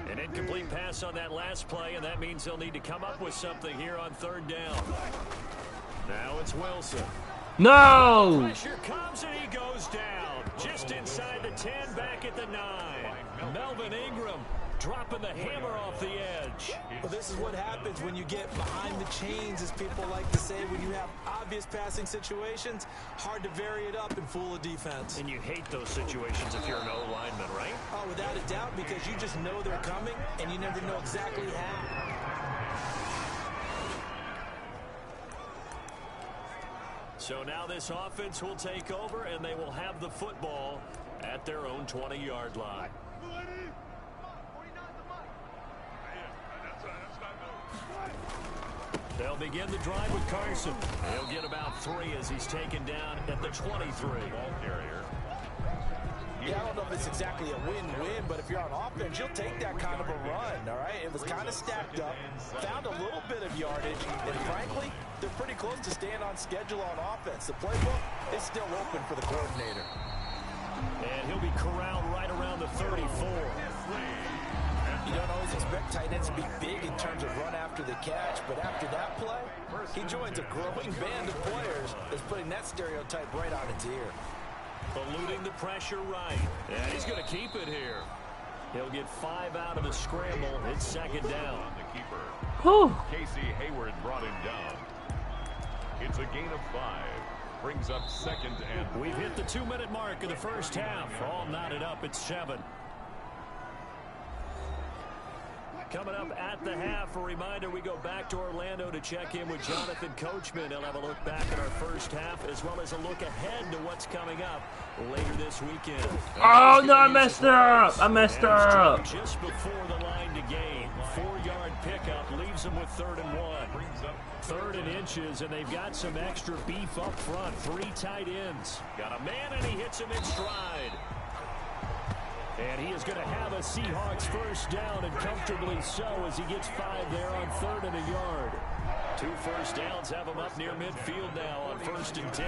An incomplete pass on that last play, and that means they'll need to come up with something here on 3rd down. Now it's Wilson. No! Pressure comes and he goes down. Just inside the 10, back at the 9. Melvin Ingram dropping the hammer off the edge. Well, this is what happens when you get behind the chains, as people like to say, when you have obvious passing situations. Hard to vary it up and fool a defense. And you hate those situations if you're an O-lineman, right? Oh, without a doubt, because you just know they're coming, and you never know exactly how. So now this offense will take over, and they will have the football at their own 20-yard line. They'll begin the drive with Carson. He'll get about 3 as he's taken down at the 23. Ball carrier. Yeah, I don't know if it's exactly a win-win, but if you're on offense, you'll take that kind of a run, all right? It was kind of stacked up, found a little bit of yardage, and frankly, they're pretty close to staying on schedule on offense. The playbook is still open for the coordinator. And he'll be corralled right around the 34. You don't always expect tight ends to be big in terms of run after the catch, but after that play, he joins a growing band of players that's putting that stereotype right on its ear. Eluding the pressure right. And he's going to keep it here. He'll get 5 out of the scramble. It's 2nd down. The keeper. Whew. Casey Hayward brought him down. It's a gain of 5. Brings up 2nd and. We've hit the 2-minute mark of the first half. All knotted up at 7. Coming up at the half, a reminder, we go back to Orlando to check in with Jonathan Coachman. He'll have a look back at our first half, as well as a look ahead to what's coming up later this weekend. Oh, no, I messed up. I messed up. Just before the line to gain. 4-yard pickup leaves them with 3rd and 1. 3rd and inches, and they've got some extra beef up front. 3 tight ends. Got a man, and he hits him in stride. And he is going to have a Seahawks first down, and comfortably so, as he gets 5 there on 3rd and a yard. 2 first downs have him up near midfield now on 1st and 10.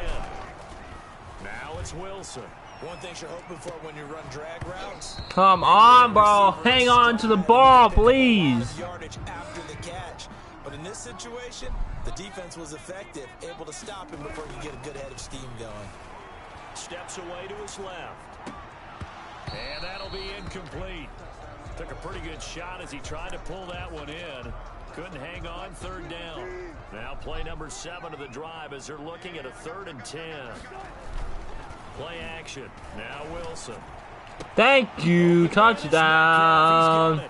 Now it's Wilson. One thing you're hoping for when you run drag routes. Come on, bro. Hang on to the ball, please. Yardage after the catch. But in this situation, the defense was effective, able to stop him before you get a good head of steam going. Steps away to his left. And that'll be incomplete. Took a pretty good shot as he tried to pull that one in. Couldn't hang on, third down. Now play number 7 of the drive as they're looking at a 3rd and 10. Play action. Now Wilson. Thank you. Touchdown.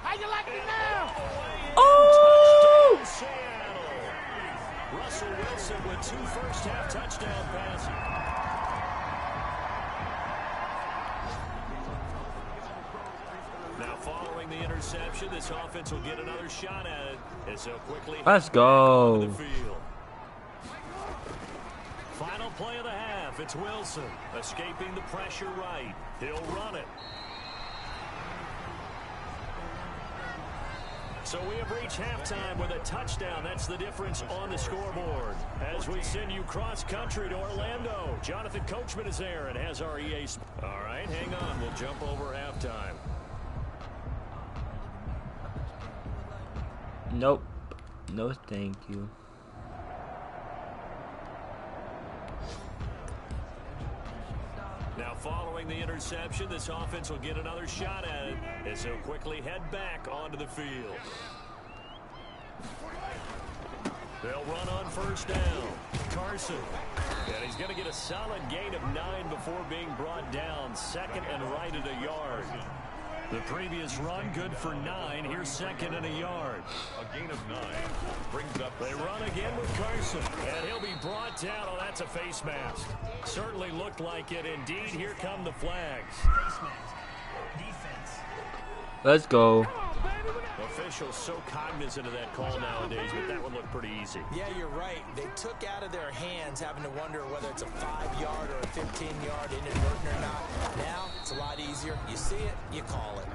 How you like it now? Oh! Seattle. Russell Wilson with 2 first-half touchdown passes. Now following the interception, this offense will get another shot at it as they'll quickly Let's go. the field. Final play of the half. It's Wilson escaping the pressure right. He'll run it. So we have reached halftime with a touchdown. That's the difference on the scoreboard. As we send you cross-country to Orlando, Jonathan Coachman is there and has our EA. All right, hang on. We'll jump over halftime. Nope. No, thank you. Now following the interception, this offense will get another shot at it as they'll quickly head back onto the field. They'll run on first down. Carson. And he's going to get a solid gain of 9 before being brought down. 2nd and right at a yard. The previous run good for 9. Here's 2nd and a yard. A gain of 9 brings up. They run again with Carson. And he'll be brought down. Oh, that's a face mask. Certainly looked like it. Indeed, here come the flags. Face mask. Defense. Let's go. Officials so cognizant of that call nowadays, but that one looked pretty easy. Yeah, you're right. They took out of their hands having to wonder whether it's a 5-yard or a 15-yard inadvertent or not. Now, it's a lot easier. You see it, you call it.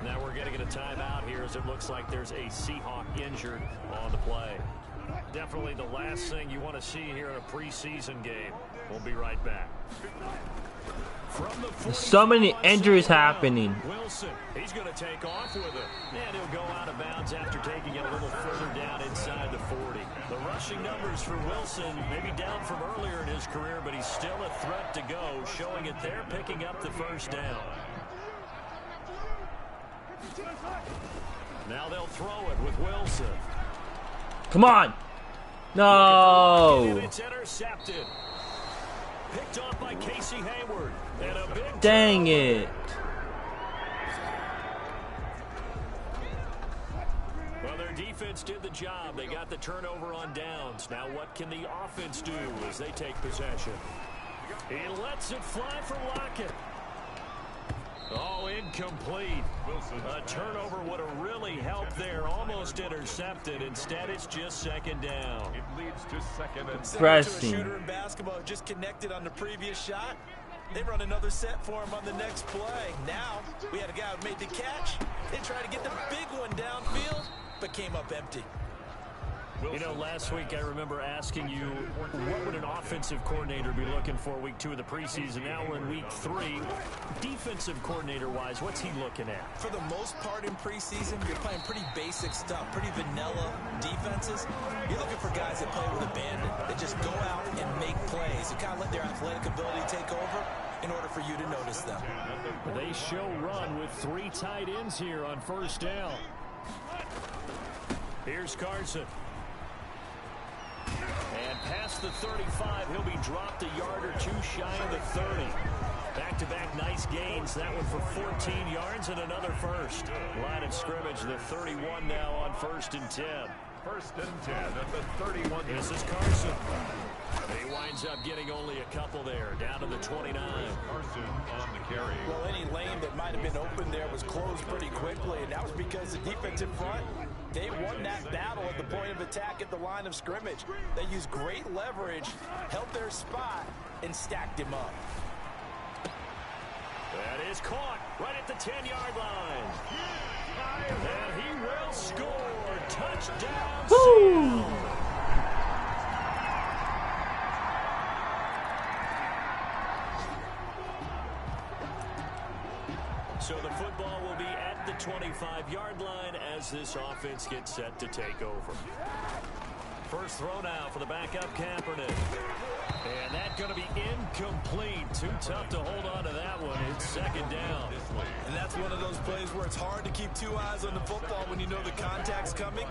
Now we're going to get a timeout here as it looks like there's a Seahawk injured on the play. Definitely the last thing you want to see here in a preseason game. We'll be right back. There's so many injuries happening. Wilson, he's going to take off with it. And he'll go out of bounds after taking it a little further down inside the 40. The rushing numbers for Wilson maybe down from earlier in his career, but he's still a threat to go, showing it there, picking up the first down. Now they'll throw it with Wilson. Come on. No. It's intercepted. Picked off by Casey Hayward. And a big Dang it. Well, their defense did the job. They got the turnover on downs. Now what can the offense do as they take possession? He lets it fly for Lockett. Oh, incomplete. A turnover would have really helped there. Almost intercepted. Instead, it's just 2nd down. It leads to 2nd and Pressing. To a shooter in basketball who just connected on the previous shot. They run another set for him on the next play. Now, we had a guy who made the catch. They tried to get the big one downfield, but came up empty. You know, last week I remember asking you, what would an offensive coordinator be looking for week 2 of the preseason? Now we're in week 3. Defensive coordinator-wise, what's he looking at? For the most part in preseason, you're playing pretty basic stuff, pretty vanilla defenses. You're looking for guys that play with abandon, that just go out and make plays. You kind of let their athletic ability take over in order for you to notice them. They show run with 3 tight ends here on first down. Here's Carson. And past the 35, he'll be dropped a yard or 2 shy of the 30. Back-to-back nice gains. That one for 14 yards and another first. Line of scrimmage, the 31 now on 1st and 10. 1st and 10 at the 31. This is Carson. He winds up getting only a couple there, down to the 29. Carson on the carry. Well, any lane that might have been open there was closed pretty quickly, and that was because the defensive front, they won that battle at the point of attack at the line of scrimmage. They used great leverage, held their spot, and stacked him up. That is caught right at the 10-yard line. And he will score. Touchdown, Seattle. So the football will be at the 25-yard line as this offense gets set to take over. First throw now for the backup Kaepernick. And that's going to be incomplete. incomplete. Too tough to hold on to that one. It's second down. And that's one of those plays where it's hard to keep two eyes on the football when you know the contact's coming,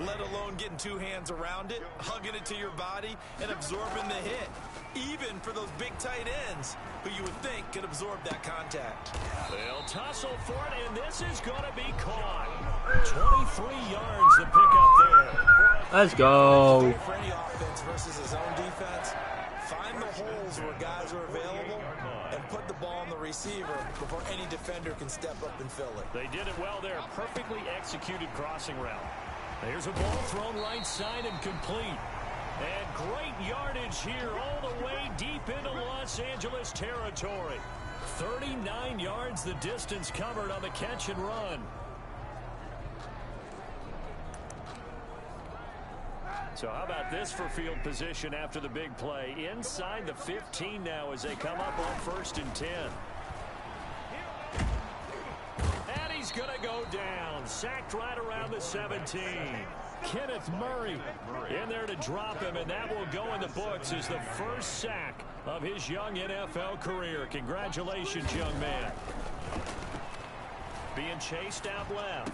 let alone getting two hands around it, hugging it to your body, and absorbing the hit. Even for those big tight ends who you would think could absorb that contact. They'll tussle for it, and this is going to be caught. 23 yards to pick up there. Let's go. For any offense versus his own defense, find the holes where guys are available and put the ball on the receiver before any defender can step up and fill it. They did it well there. Perfectly executed crossing route. There's a ball thrown right side and complete. And great yardage here all the way deep into Los Angeles territory. 39 yards the distance covered on the catch and run. So how about this for field position after the big play? Inside the 15 now as they come up on 1st and 10. And he's going to go down. Sacked right around the 17. Kenneth Murray in there to drop him, and that will go in the books as the first sack of his young NFL career. Congratulations, young man. Being chased out left.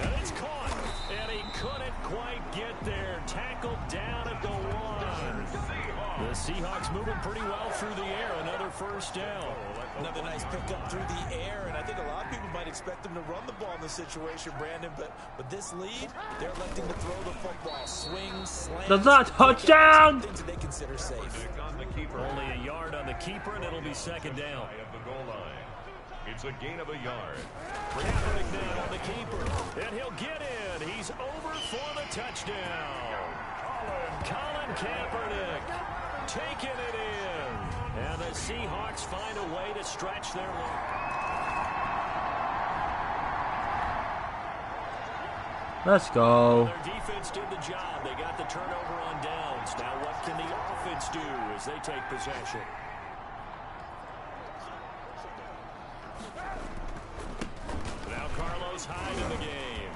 And it's caught, and he couldn't quite get there. Tackled down at the 1. The Seahawks moving pretty well through the air. Another first down. Another nice pickup through the air, and I think a lot of people might expect them to run the ball in this situation, Brandon, but with this lead, they're electing to throw the football. Swing, slam. That's not a touchdown! Things that they consider safe. Only a yard on the keeper, and it'll be second down. It's a gain of a yard. Kaepernick now on the keeper, and he'll get in. He's over for the touchdown. Colin Kaepernick taking it in. And the Seahawks find a way to stretch their lead. Let's go. Their defense did the job. They got the turnover on downs. Now what can the offense do as they take possession? Hyde in the game.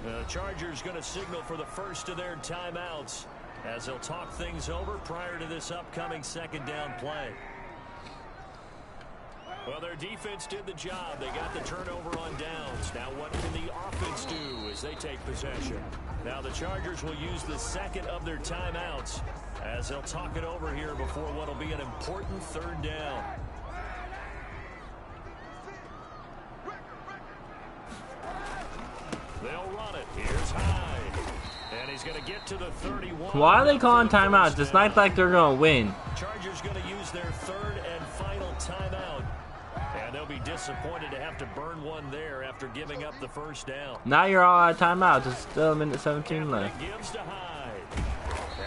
The Chargers going to signal for the first of their timeouts as they'll talk things over prior to this upcoming second down play. Well, their defense did the job. They got the turnover on downs. Now what can the offense do as they take possession? Now the Chargers will use the second of their timeouts as they'll talk it over here before what will be an important third down. They'll run it. Here's Hyde. And he's going to get to the 31. Why are they calling timeouts? It's not like they're going to win. Chargers going to use their third and final timeout. And they'll be disappointed to have to burn one there after giving up the first down. Now you're all out of timeouts. There's still a minute 17 left. Gives to Hyde.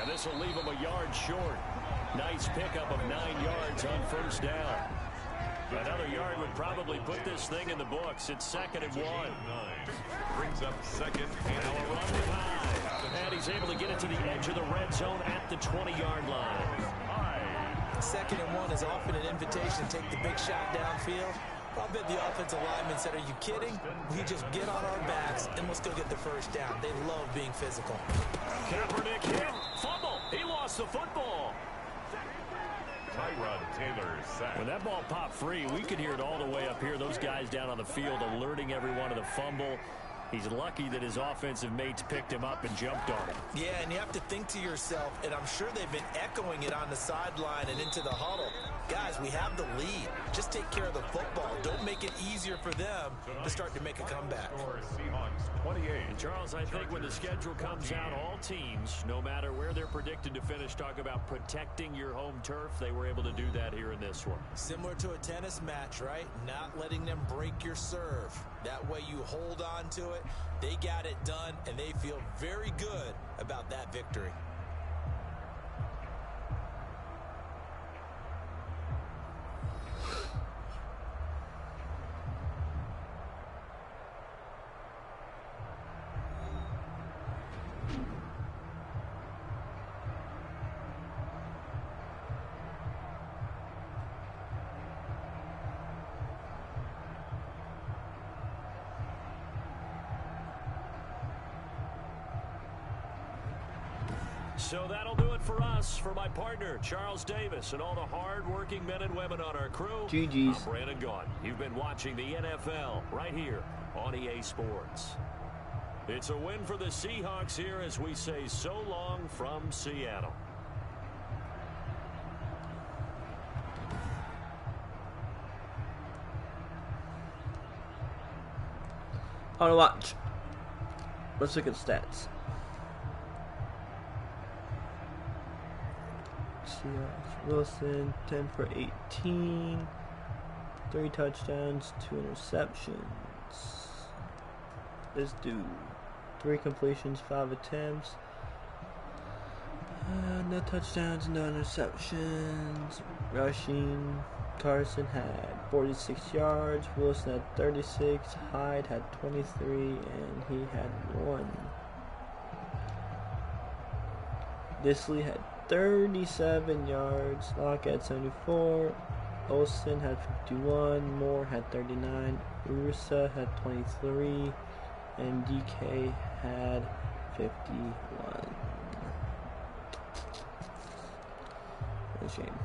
And this will leave him a yard short. Nice pickup of 9 yards on first down. Another yard would probably put this thing in the books. It's 2nd and 1. Brings up second and Now a run with Hyde. And he's able to get it to the edge of the red zone at the 20-yard line. 2nd and 1 is often an invitation to take the big shot downfield. I bet the offensive lineman said, are you kidding? We just get on our backs and we'll still get the first down. They love being physical. Kaepernick hit. Fumble. He lost the football. Tyrod Taylor sacked. When that ball popped free, we could hear it all the way up here. Those guys down on the field alerting everyone of the fumble. He's lucky that his offensive mates picked him up and jumped on him. Yeah, and you have to think to yourself, and I'm sure they've been echoing it on the sideline and into the huddle. Guys, we have the lead. Just take care of the football. Don't make it easier for them to start to make a comeback. Seahawks 28. And Charles, I think when the schedule comes out, all teams, no matter where they're predicted to finish, talk about protecting your home turf. They were able to do that here in this one. Similar to a tennis match, right? Not letting them break your serve. That way you hold on to it. They got it done, and they feel very good about that victory. So that'll do it for us. For my partner, Charles Davis, and all the hard-working men and women on our crew, GG's. I'm Brandon Gaudin. You've been watching the NFL right here on EA Sports. It's a win for the Seahawks here as we say so long from Seattle. On watch. Let's look at stats. Wilson, 10 for 18, 3 touchdowns, 2 interceptions. Let's do 3 completions, 5 attempts. No touchdowns, no interceptions. Rushing, Carson had 46 yards, Wilson had 36, Hyde had 23, and he had 1. Disley had 37 yards, Locke had 74, Olsen had 51, Moore had 39, Urusa had 23, and DK had 51. What a shame.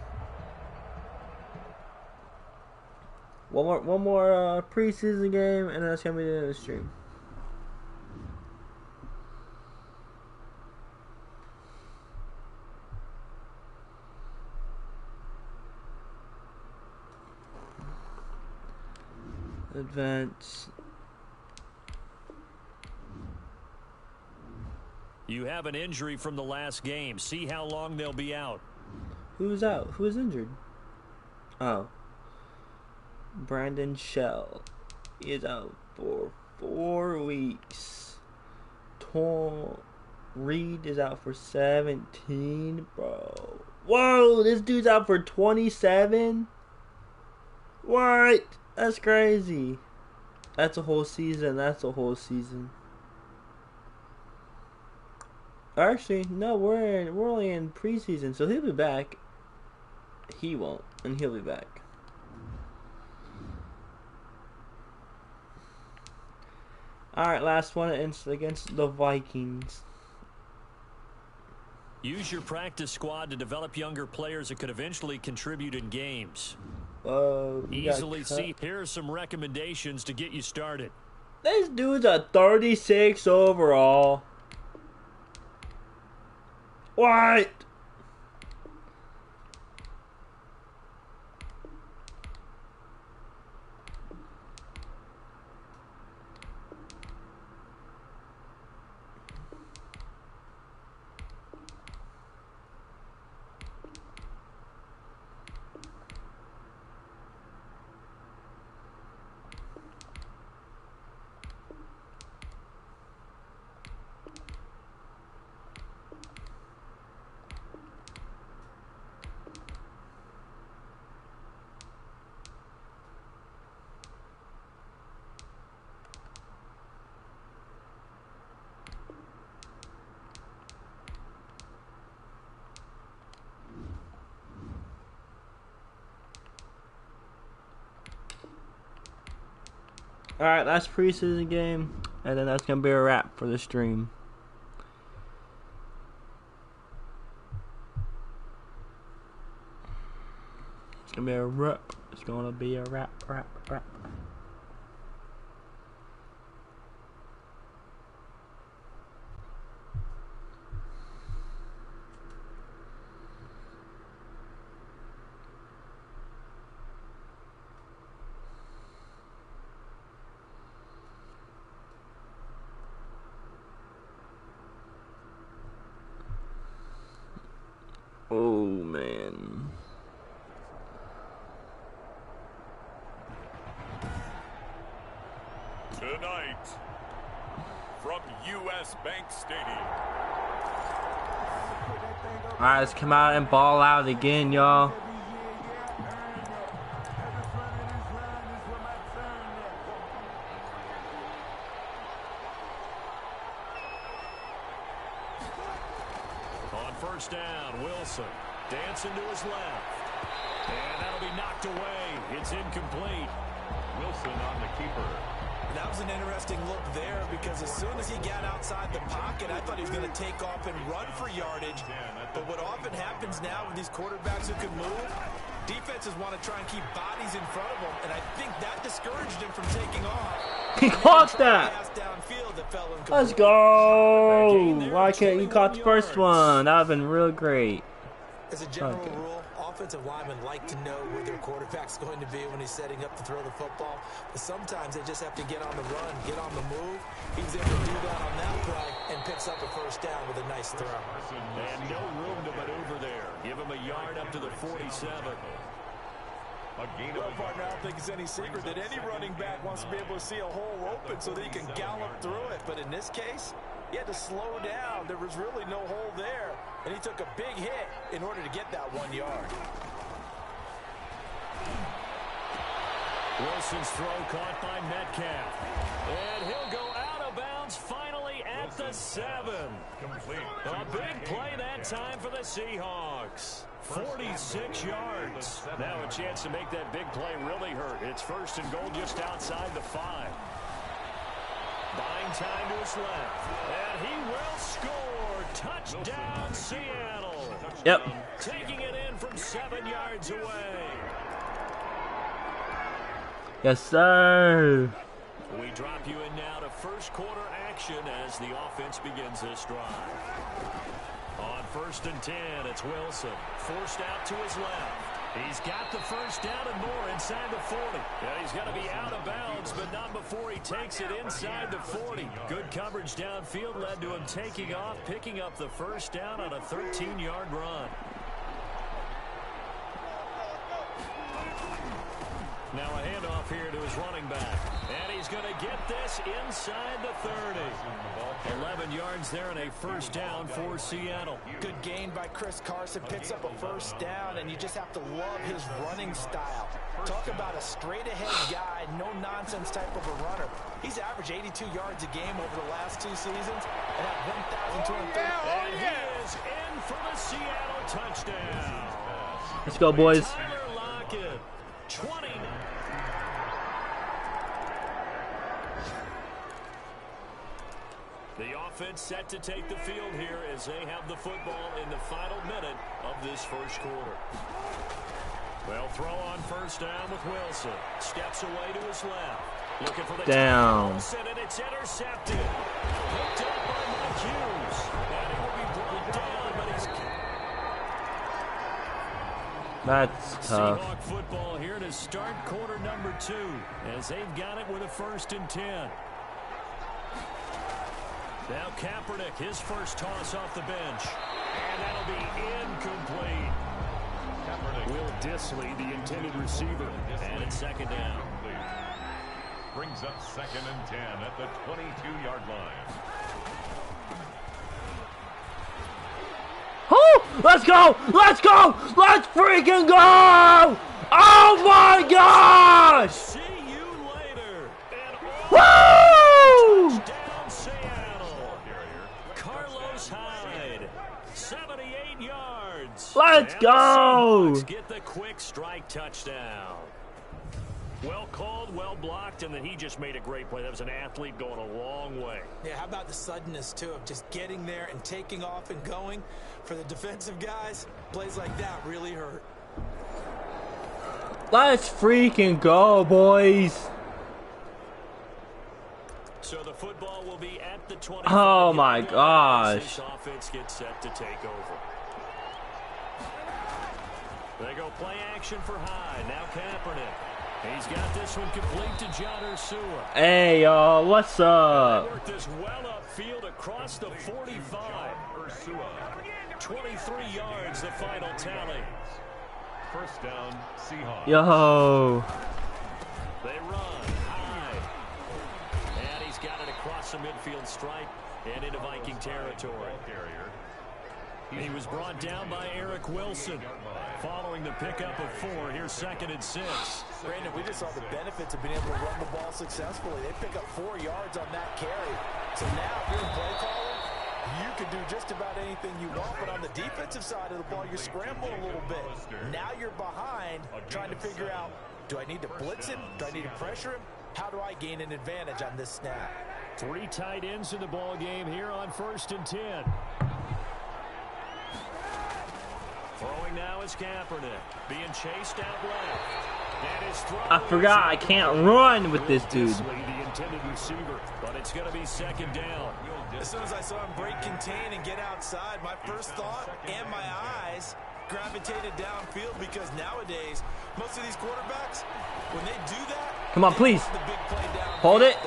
One more preseason game, and that's gonna be the end of the stream. Advance. You have an injury from the last game. See how long they'll be out. Who's out? Who's injured? Oh. Brandon Shell is out for 4 weeks. Tom Reed is out for 17, bro. Whoa, this dude's out for 27? What? That's crazy. That's a whole season. That's a whole season. Actually, no, we're only in preseason, so he'll be back. He won't, and he'll be back. Alright, last one against the Vikings. Use your practice squad to develop younger players that could eventually contribute in games. Easily see. Here are some recommendations to get you started. This dude's a 36 overall. What? Alright, last preseason game, and then that's going to be a wrap for the stream. It's going to be a wrap. It's going to be a wrap. Oh, man. Tonight, from U.S. Bank Stadium. Alright, let's come out and ball out again, y'all. On first down, Wilson dancing to his left. And that'll be knocked away. It's incomplete. Wilson on the keeper. That was an interesting look there because as soon as he got outside the pocket, I thought he was going to take off and run for yardage. But what often happens now with these quarterbacks who can move, defenses want to try and keep bodies in front of them, and I think that discouraged him from taking off. He caught that. Let's go. Why can't you caught the first one? That would have been real great. As a general rule, offensive linemen like to know where their quarterback's going to be when he's setting up to throw the football. But sometimes they just have to get on the run, get on the move. He was able to do that on that play and picks up a first down with a nice throw. And no room to maneuver there. Give him a yard up to the 47. Well, partner, I don't think it's any secret that any running back wants to be able to see a hole open so that he can gallop through it. But in this case, he had to slow down. There was really no hole there. And he took a big hit in order to get that 1 yard. Wilson's throw caught by Metcalf. And he'll go out of bounds finally at the 7. A big play that time for the Seahawks. 46 yards. Now a chance to make that big play really hurt. It's first and goal just outside the 5. Buying time to his left. And he will score. Touchdown, Seattle. Yep. Taking it in from 7 yards away. Yes, sir. We drop you in now to first quarter action as the offense begins this drive. On first and 10, it's Wilson. Forced out to his left. He's got the first down and more inside the 40. Yeah, he's got to be out of bounds, but not before he takes it inside the 40. Good coverage downfield led to him taking off, picking up the first down on a 13-yard run. Now a handoff here to his running back. And he's going to get this inside the 30. 11 yards there and a first down for Seattle. Good gain by Chris Carson. Picks up a first down, and you just have to love his running style. Talk about a straight-ahead guy, no-nonsense type of a runner. He's averaged 82 yards a game over the last 2 seasons and had 1,230. And he is in for the Seattle touchdown. Let's go, boys. Tyler Lockett, 20. The offense set to take the field here as they have the football in the final minute of this first quarter. They'll throw on first down with Wilson. Steps away to his left. Looking for the down. Wilson, and it's intercepted. Picked up by Mike Hughes. And it will be brought down, but he's... That's tough. Seahawk football here to start quarter number 2 as they've got it with a first and 10. Now Kaepernick, his first toss off the bench. And that'll be incomplete. Will Disley, the intended receiver. And it's second down. Brings up second and 10 at the 22-yard line. Oh, let's go! Let's go! Let's freaking go! Oh my gosh! See you later. And Woo! touchdown Seattle. Carlos Hyde, 78 yards. Let's And go! the Seahawks get the quick strike touchdown. Well called, well blocked, and then he just made a great play. That was an athlete going a long way. Yeah, how about the suddenness, too, of just getting there and taking off and going? For the defensive guys, plays like that really hurt. Let's freaking go, boys! So the football will be at the 20. Oh my gosh. This offense gets set to take over. They go play action for Hyde. Now Kaepernick. He's got this one complete to John Ursua. Hey, y'all, what's up? They work this well upfield across the 45. Ursua. 23 yards, the final tally. First down, Seahawks. Yo. They run high. And he's got it across the midfield stripe and into Viking territory. He was brought down by Eric Wilson. Following the pickup of 4, here's second and 6. Brandon, we just saw the benefits of being able to run the ball successfully. They pick up 4 yards on that carry. So now, if you're a play caller, you can do just about anything you want. But on the defensive side of the ball, you're scrambling a little bit. Now you're behind, trying to figure out, do I need to blitz him? Do I need to pressure him? How do I gain an advantage on this snap? 3 tight ends in the ball game here on 1st and 10. Throwing now is Kaepernick. Being chased out left. I forgot I can't run with this dude. The intended receiver, but it's going to be 2nd down. As soon as I saw him break contain and get outside, my first thought and my eyes gravitated downfield, because nowadays, most of these quarterbacks, when they do that, come on, please. the big play downfield. Hold it.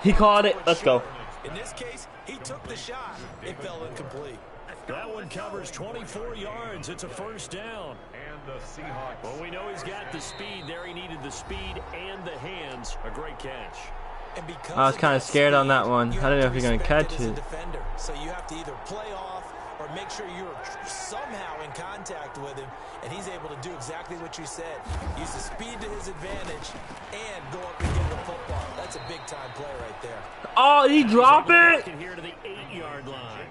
He caught it. Let's go. In this case, he took the shot. It fell incomplete. That one covers 24 yards. It's a 1st down. And the Seahawks. Well, we know he's got the speed there. He needed the speed and the hands. A great catch. And because I was kind of scared on that one. I didn't know if you're going to catch it. Defender. So you have to either play off or make sure you're somehow in contact with him, and he's able to do exactly what you said. Use the speed to his advantage and go up and get the football. That's a big-time play right there. Oh, did he drop it? Here to the 8-yard line.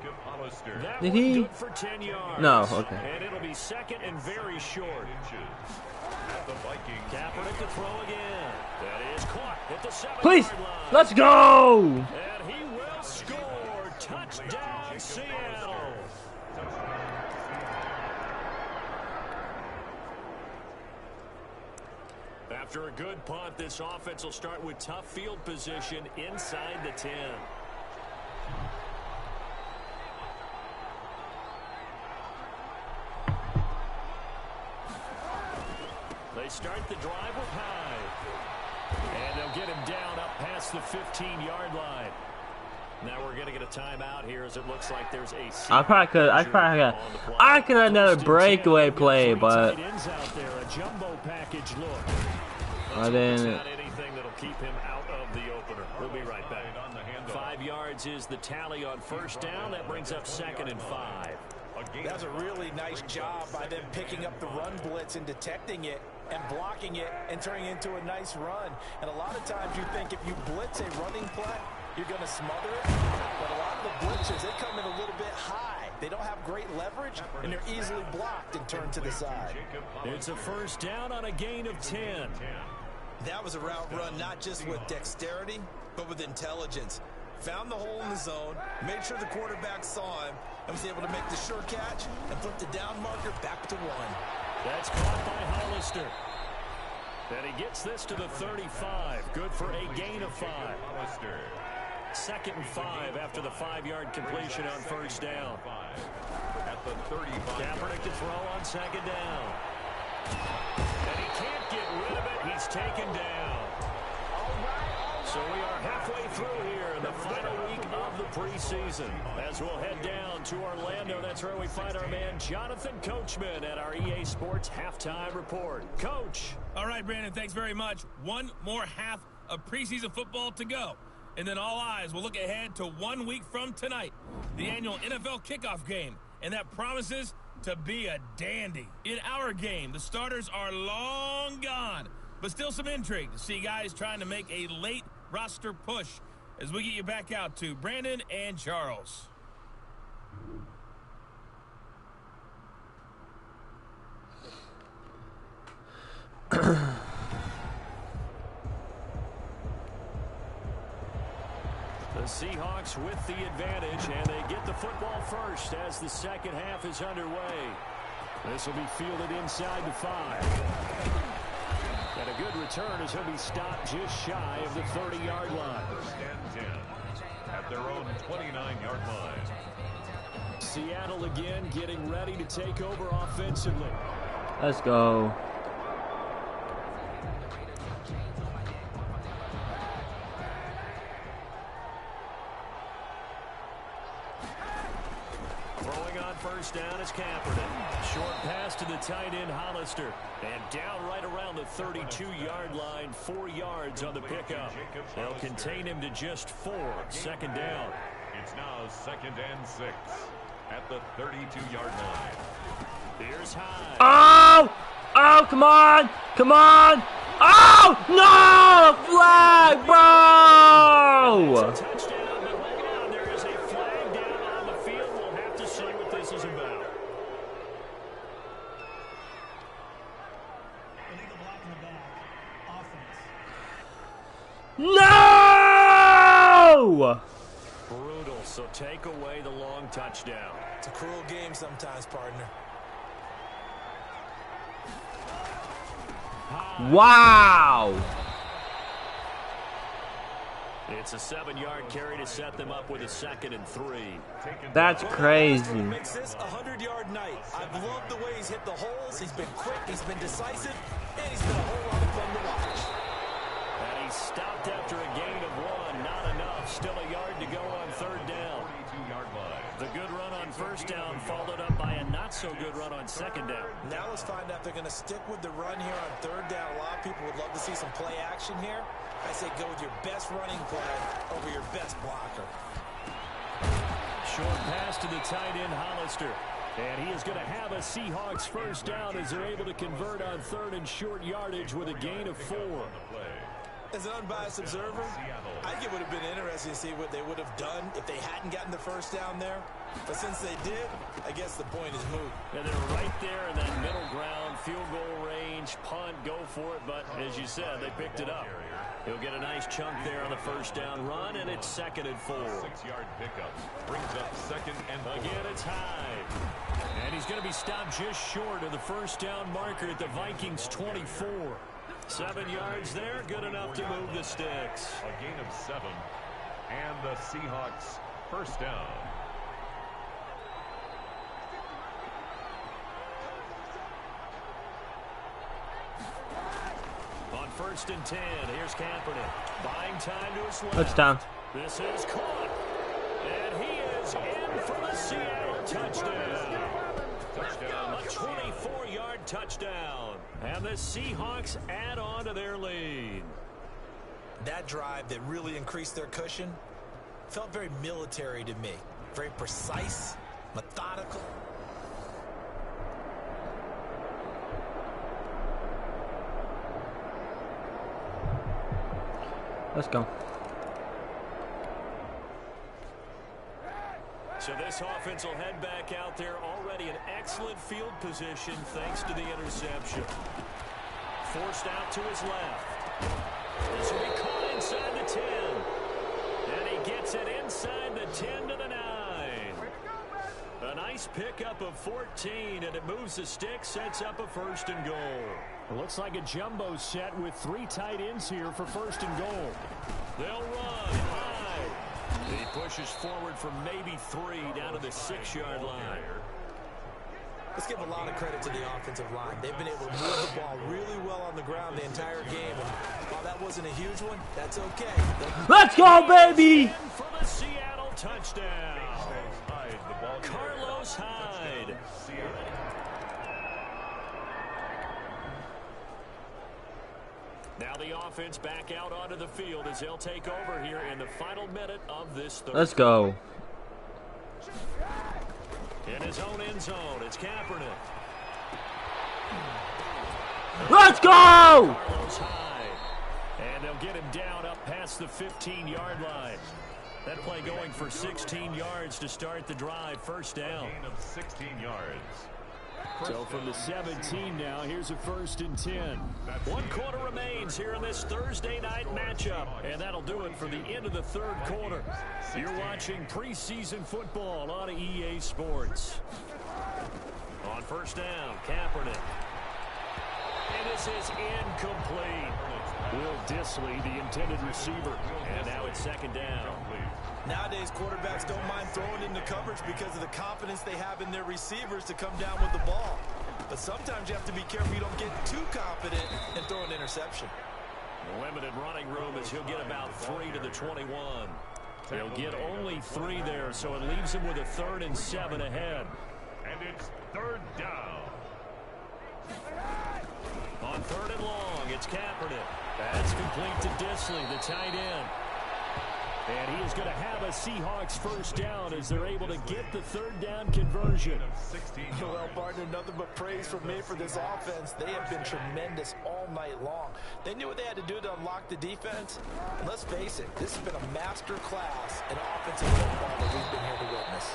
That Did he? Good for 10 yards. No, okay. And it'll be 2nd and very short. At the Vikings. Kaepernick to throw again. That is caught at the 7-yard Please, line. let's go. And he will score. Touchdown, Seattle. After a good punt, this offense will start with tough field position inside the 10. They start the drive with Hyde. And they'll get him down up past the 15-yard line. Now we're going to get a timeout here, as it looks like there's a... I could have another breakaway play, but a jumbo package look. I didn't. Not anything that'll keep him out of the opener. We'll be right back. 5 yards is the tally on 1st down. That brings up 2nd and 5. That's a really nice job by them picking up the run blitz and detecting it and blocking it and turning it into a nice run. And a lot of times you think if you blitz a running play, you're going to smother it. But a lot of the blitzers, they come in a little bit high. They don't have great leverage, and they're easily blocked and turned to the side. It's a 1st down on a gain of 10. That was a route run not just with dexterity, but with intelligence. Found the hole in the zone, made sure the quarterback saw him, and was able to make the sure catch and flip the down marker back to 1. That's caught by Hollister. And he gets this to the 35. Good for a gain of 5. 2nd and 5 after the 5-yard completion on 1st down. At the 35. Kaepernick to throw on 2nd down. And he can't get rid of it. He's taken down. So we are halfway through here in the final week of the preseason. As we'll head down to Orlando, that's where we find our man Jonathan Coachman at our EA Sports Halftime Report. Coach. All right, Brandon, thanks very much. One more half of preseason football to go. And then all eyes will look ahead to 1 week from tonight, the annual NFL kickoff game. And that promises to be a dandy. In our game, the starters are long gone, but still some intrigue to see guys trying to make a late roster push as we get you back out to Brandon and Charles. The Seahawks with the advantage, and they get the football first as the 2nd half is underway. This will be fielded inside the 5. And a good return as he'll be stopped just shy of the 30-yard line. 1st and 10 at their own 29-yard line. Seattle again getting ready to take over offensively. Let's go. Throwing on 1st down is Kaepernick. Short pass to the tight end Hollister. And down right around the 32-yard line, 4 yards on the pickup. They'll contain him to just 4. 2nd down. It's now 2nd and 6 at the 32-yard line. Here's Hyde. Oh! Oh, come on! Come on! Oh! No! Flag, bro! It's a touchdown, but hold on. There is a flag down on the field. We'll have to see what this is about. Illegal block in the back. Offense. No! Brutal, so take away the long touchdown. It's a cruel game sometimes, partner. Wow! It's a 7-yard carry to set them up with a 2nd and 3. That's crazy. Makes this a 100-yard night. I've loved the way he's hit the holes. He's been quick, he's been decisive, and he's been a whole lot of fun to watch. And he stopped after a gain of 1. Not enough. Still a yard to go on 3rd down. The good run on 1st down followed up by a not-so-good run on 2nd down. Now let's find out if they're going to stick with the run here on 3rd down. A lot of people would love to see some play action here. I say go with your best running play over your best blocker. Short pass to the tight end, Hollister. And he is going to have a Seahawks 1st down as they're able to convert on 3rd and short yardage with a gain of 4. As an unbiased observer, I think it would have been interesting to see what they would have done if they hadn't gotten the 1st down there. But since they did, I guess the point is moot. And they're right there in that middle ground, field goal range, punt, go for it. But as you said, they picked it up. He'll get a nice chunk there on the 1st down run, and it's 2nd and 4. 6-yard pickup brings up 2nd and 4. Again, it's Hyde. And he's going to be stopped just short of the 1st down marker at the Vikings 24. 7 yards there, good enough to move the sticks. A gain of 7, and the Seahawks 1st down. On 1st and 10, here's Kaepernick. Buying time to his left. Touchdown. This is caught. And he is in for the Seattle touchdown. A 24-yard touchdown. And the Seahawks add on to their lead. That drive that really increased their cushion felt very military to me. Very precise, methodical. Let's go. So this offense will head back out there, already in excellent field position thanks to the interception. Forced out to his left. This will be caught inside the 10. And he gets it inside the 10 to the 9. A nice pickup of 14, and it moves the stick, sets up a 1st and goal. It looks like a jumbo set with 3 tight ends here for 1st and goal. They'll run high. He pushes forward from maybe 3 down to the 6-yard line. Let's give a lot of credit to the offensive line. They've been able to move the ball really well on the ground the entire game. And while that wasn't a huge one, that's okay. Let's go, baby! For the Seattle touchdown. Carlos Hyde. Now the offense back out onto the field as they'll take over here in the final minute of this third. Let's go. In his own end zone, it's Kaepernick. Let's go! Carlos Hyde. And they'll get him down up past the 15-yard line. That play going for 16 yards to start the drive. 1st down. A gain of 16 yards. So from the 17 now, here's a 1st and 10. 1 quarter remains here in this Thursday night matchup. And that'll do it for the end of the 3rd quarter. You're watching preseason football on EA Sports. On 1st down, Kaepernick. And this is incomplete. Will Disley, the intended receiver. And now it's 2nd down. Nowadays, quarterbacks don't mind throwing into coverage because of the confidence they have in their receivers to come down with the ball. But sometimes you have to be careful you don't get too confident and throw an interception. Limited running room as he'll get about 3 to the 21. He'll get only 3 there, so it leaves him with a 3rd and 7 ahead. And it's 3rd down. On 3rd and long, it's Kaepernick. That's complete to Disley, the tight end. And he is going to have a Seahawks 1st down as they're able to get the 3rd down conversion. Well, partner, nothing but praise from me for this offense. They have been tremendous all night long. They knew what they had to do to unlock the defense. And let's face it, this has been a master class in offensive football that we've been here to witness.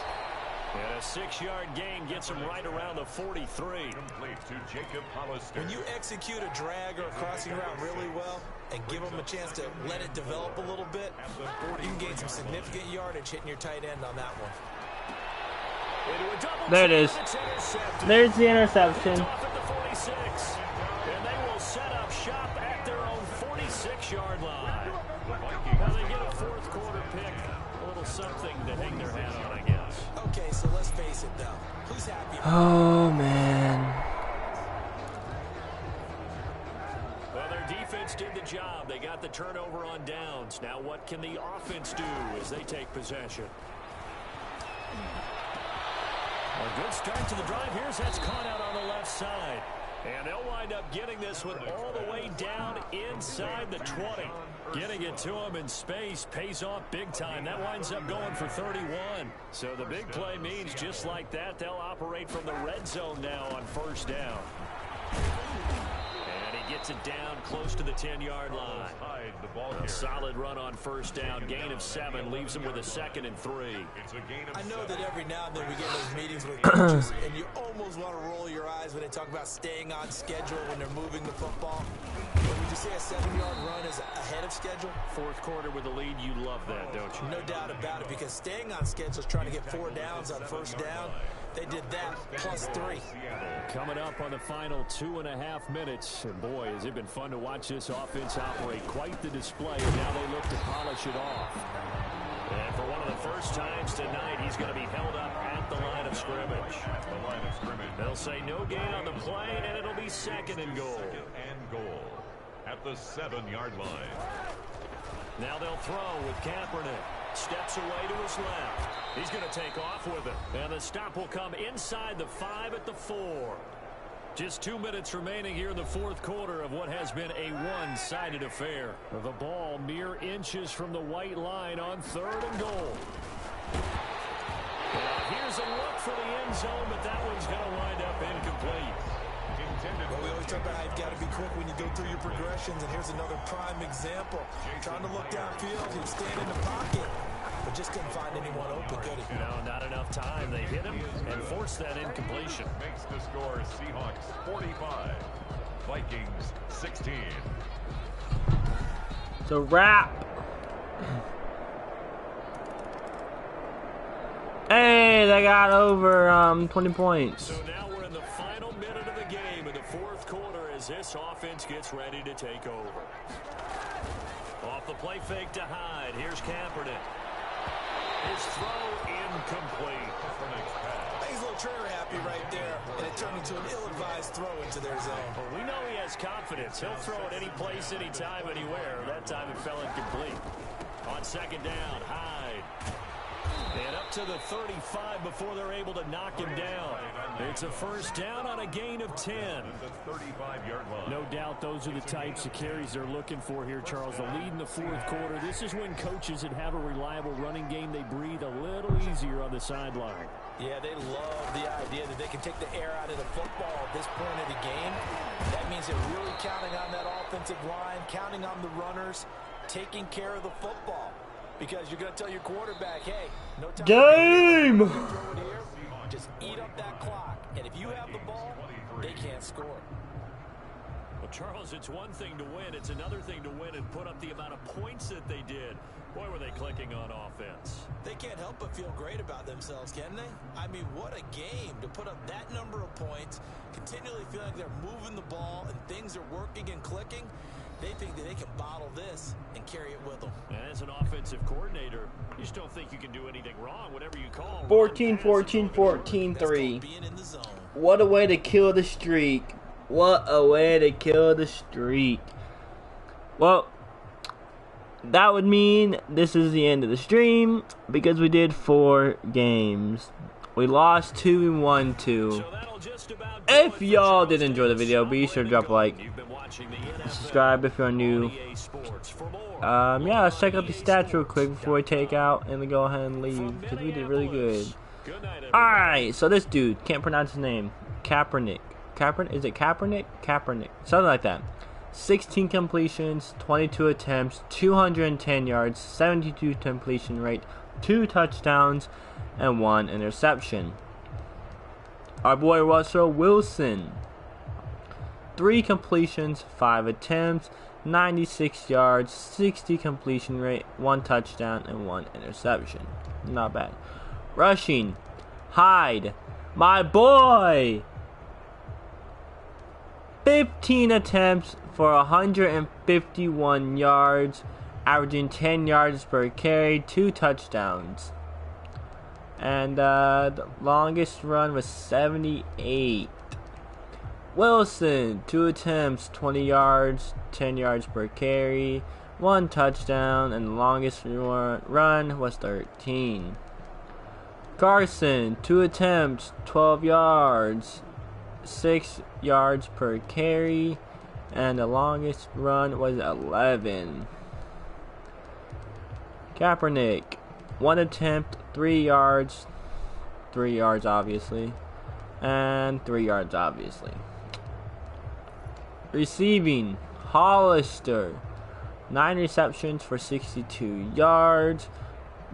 And a 6-yard gain gets him right around the 43. Complete to Jacob Hollister. When you execute a drag or a crossing route really well and give them a chance to let it develop a little bit, you can gain some significant yardage hitting your tight end on that one. There it is. There's the interception. Off at the 46. And they will set up shop at their own 46-yard line. Now they get a fourth quarter pick. A little something to hang their hat on, I guess. Okay, so let's face it, though. Who's happy? Oh, man. Well, their defense did the job. They got the turnover on downs. Now what can the offense do as they take possession? A good start to the drive. Here's that's caught out on the left side. And they'll wind up getting this one all the way down inside the 20. Getting it to him in space pays off big time. That winds up going for 31. So the big play means just like that, they'll operate from the red zone now on first down. And he gets it down close to the 10-yard line. A solid run on first down. Gain of 7 leaves him with a 2nd and 3. I know that every now and then we get those meetings with coaches, and you almost want to roll your eyes when they talk about staying on schedule when they're moving the football. But would you say a 7-yard run is ahead of schedule? Fourth quarter with the lead, you love that, don't you? No doubt about it, because staying on schedule is trying to get 4 downs on first down. They did that, plus 3. Coming up on the final 2.5 minutes. And boy, has it been fun to watch this offense operate. Quite the display, and now they look to polish it off. And for one of the first times tonight, he's going to be held up at the line of scrimmage. They'll say no gain on the play, and it'll be 2nd and goal. At the 7-yard line. Now they'll throw with Kaepernick. Steps away to his left. He's going to take off with it. And the stop will come inside the 5 at the 4. Just 2 minutes remaining here in the fourth quarter of what has been a one-sided affair. The ball mere inches from the white line on 3rd and goal. Here's a look for the end zone, but that one's going to wind up incomplete. Well, we always talk about how you've got to be quick when you go through your progressions, and here's another prime example. Trying to look downfield, he was staying in the pocket, but just couldn't find anyone open, could he? No, not enough time. They hit him and forced that incompletion. Makes the score Seahawks 45, Vikings 16. It's a wrap. Hey, they got over 20 points. So now we're in the final minute of the game in the fourth quarter as this offense gets ready to take over. Off the play fake to Hyde. Here's Kaepernick. His throw incomplete. He's a little trigger happy right there, and it turned into an ill-advised throw into their zone. But we know he has confidence. He'll throw it any place, anytime, anywhere. That time it fell incomplete. On 2nd down, Hyde. And up to the 35 before they're able to knock him down. It's a first down on a gain of 10. No doubt those are the types of carries they're looking for here, Charles. The lead in the fourth quarter. This is when coaches that have a reliable running game, they breathe a little easier on the sideline. Yeah, they love the idea that they can take the air out of the football at this point of the game. That means they're really counting on that offensive line, counting on the runners, taking care of the football. Because you're going to tell your quarterback, hey, no time game. to throw it here. Just eat up that clock. And if you have the ball, they can't score. Well, Charles, it's one thing to win. It's another thing to win and put up the amount of points that they did. Boy, were they clicking on offense. They can't help but feel great about themselves, can they? I mean, what a game to put up that number of points, continually feeling like they're moving the ball and things are working and clicking. They think that they can bottle this and carry it with them. And as an offensive coordinator, you just don't think you can do anything wrong, whatever you call 14, 14, 14, 3. What a way to kill the streak. What a way to kill the streak. Well, that would mean this is the end of the stream because we did 4 games. We lost 2 and won 2. If y'all did enjoy the video, be sure to drop a like, subscribe if you're new. Yeah, let's check out the stats real quick before we take out and then go ahead and leave because we did really good. Alright, so this dude, can't pronounce his name. Kaepernick. Is it Kaepernick? Kaepernick. Something like that. 16 completions, 22 attempts, 210 yards, 72 completion rate, 2 touchdowns, and 1 interception. Our boy Russell Wilson, 3 completions, 5 attempts, 96 yards, 60 completion rate, 1 touchdown, and 1 interception. Not bad. Rushing, Hyde, my boy, 15 attempts for 151 yards, averaging 10 yards per carry, 2 touchdowns. And the longest run was 78. Wilson, 2 attempts, 20 yards, 10 yards per carry, 1 touchdown, and the longest run was 13. Carson, 2 attempts, 12 yards, 6 yards per carry, and the longest run was 11. Kaepernick, 1 attempt, 3 yards obviously, and 3 yards obviously. Receiving, Hollister, 9 receptions for 62 yards.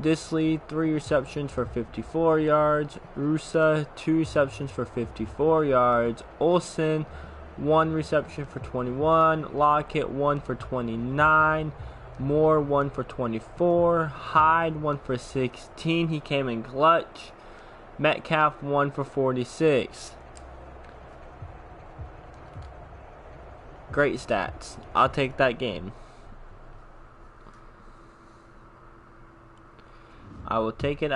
Disley, 3 receptions for 54 yards. Rusa, 2 receptions for 54 yards. Olsen, 1 reception for 21. Lockett, 1 for 29. Moore, 1 for 24. Hyde, 1 for 16. He came in clutch. Metcalf, 1 for 46. Great stats. I'll take that game. I will take it.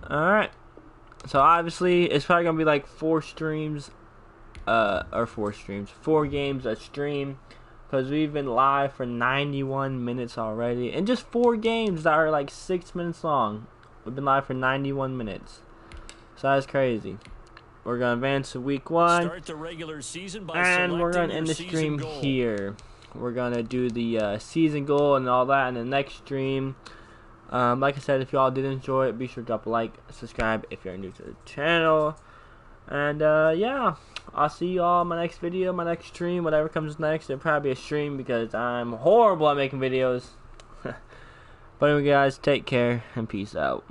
Alright. So obviously it's probably gonna be like 4 games a stream, because we've been live for 91 minutes already, and just 4 games that are like 6 minutes long. We've been live for 91 minutes, so that's crazy. We're gonna advance to week 1, Start the regular season by and we're gonna end the stream here. We're gonna do the season goal and all that in the next stream. Like I said, if y'all did enjoy it, be sure to drop a like, subscribe if you're new to the channel, and yeah, I'll see you all in my next video, my next stream, whatever comes next. It'll probably be a stream because I'm horrible at making videos. But anyway, guys, take care and peace out.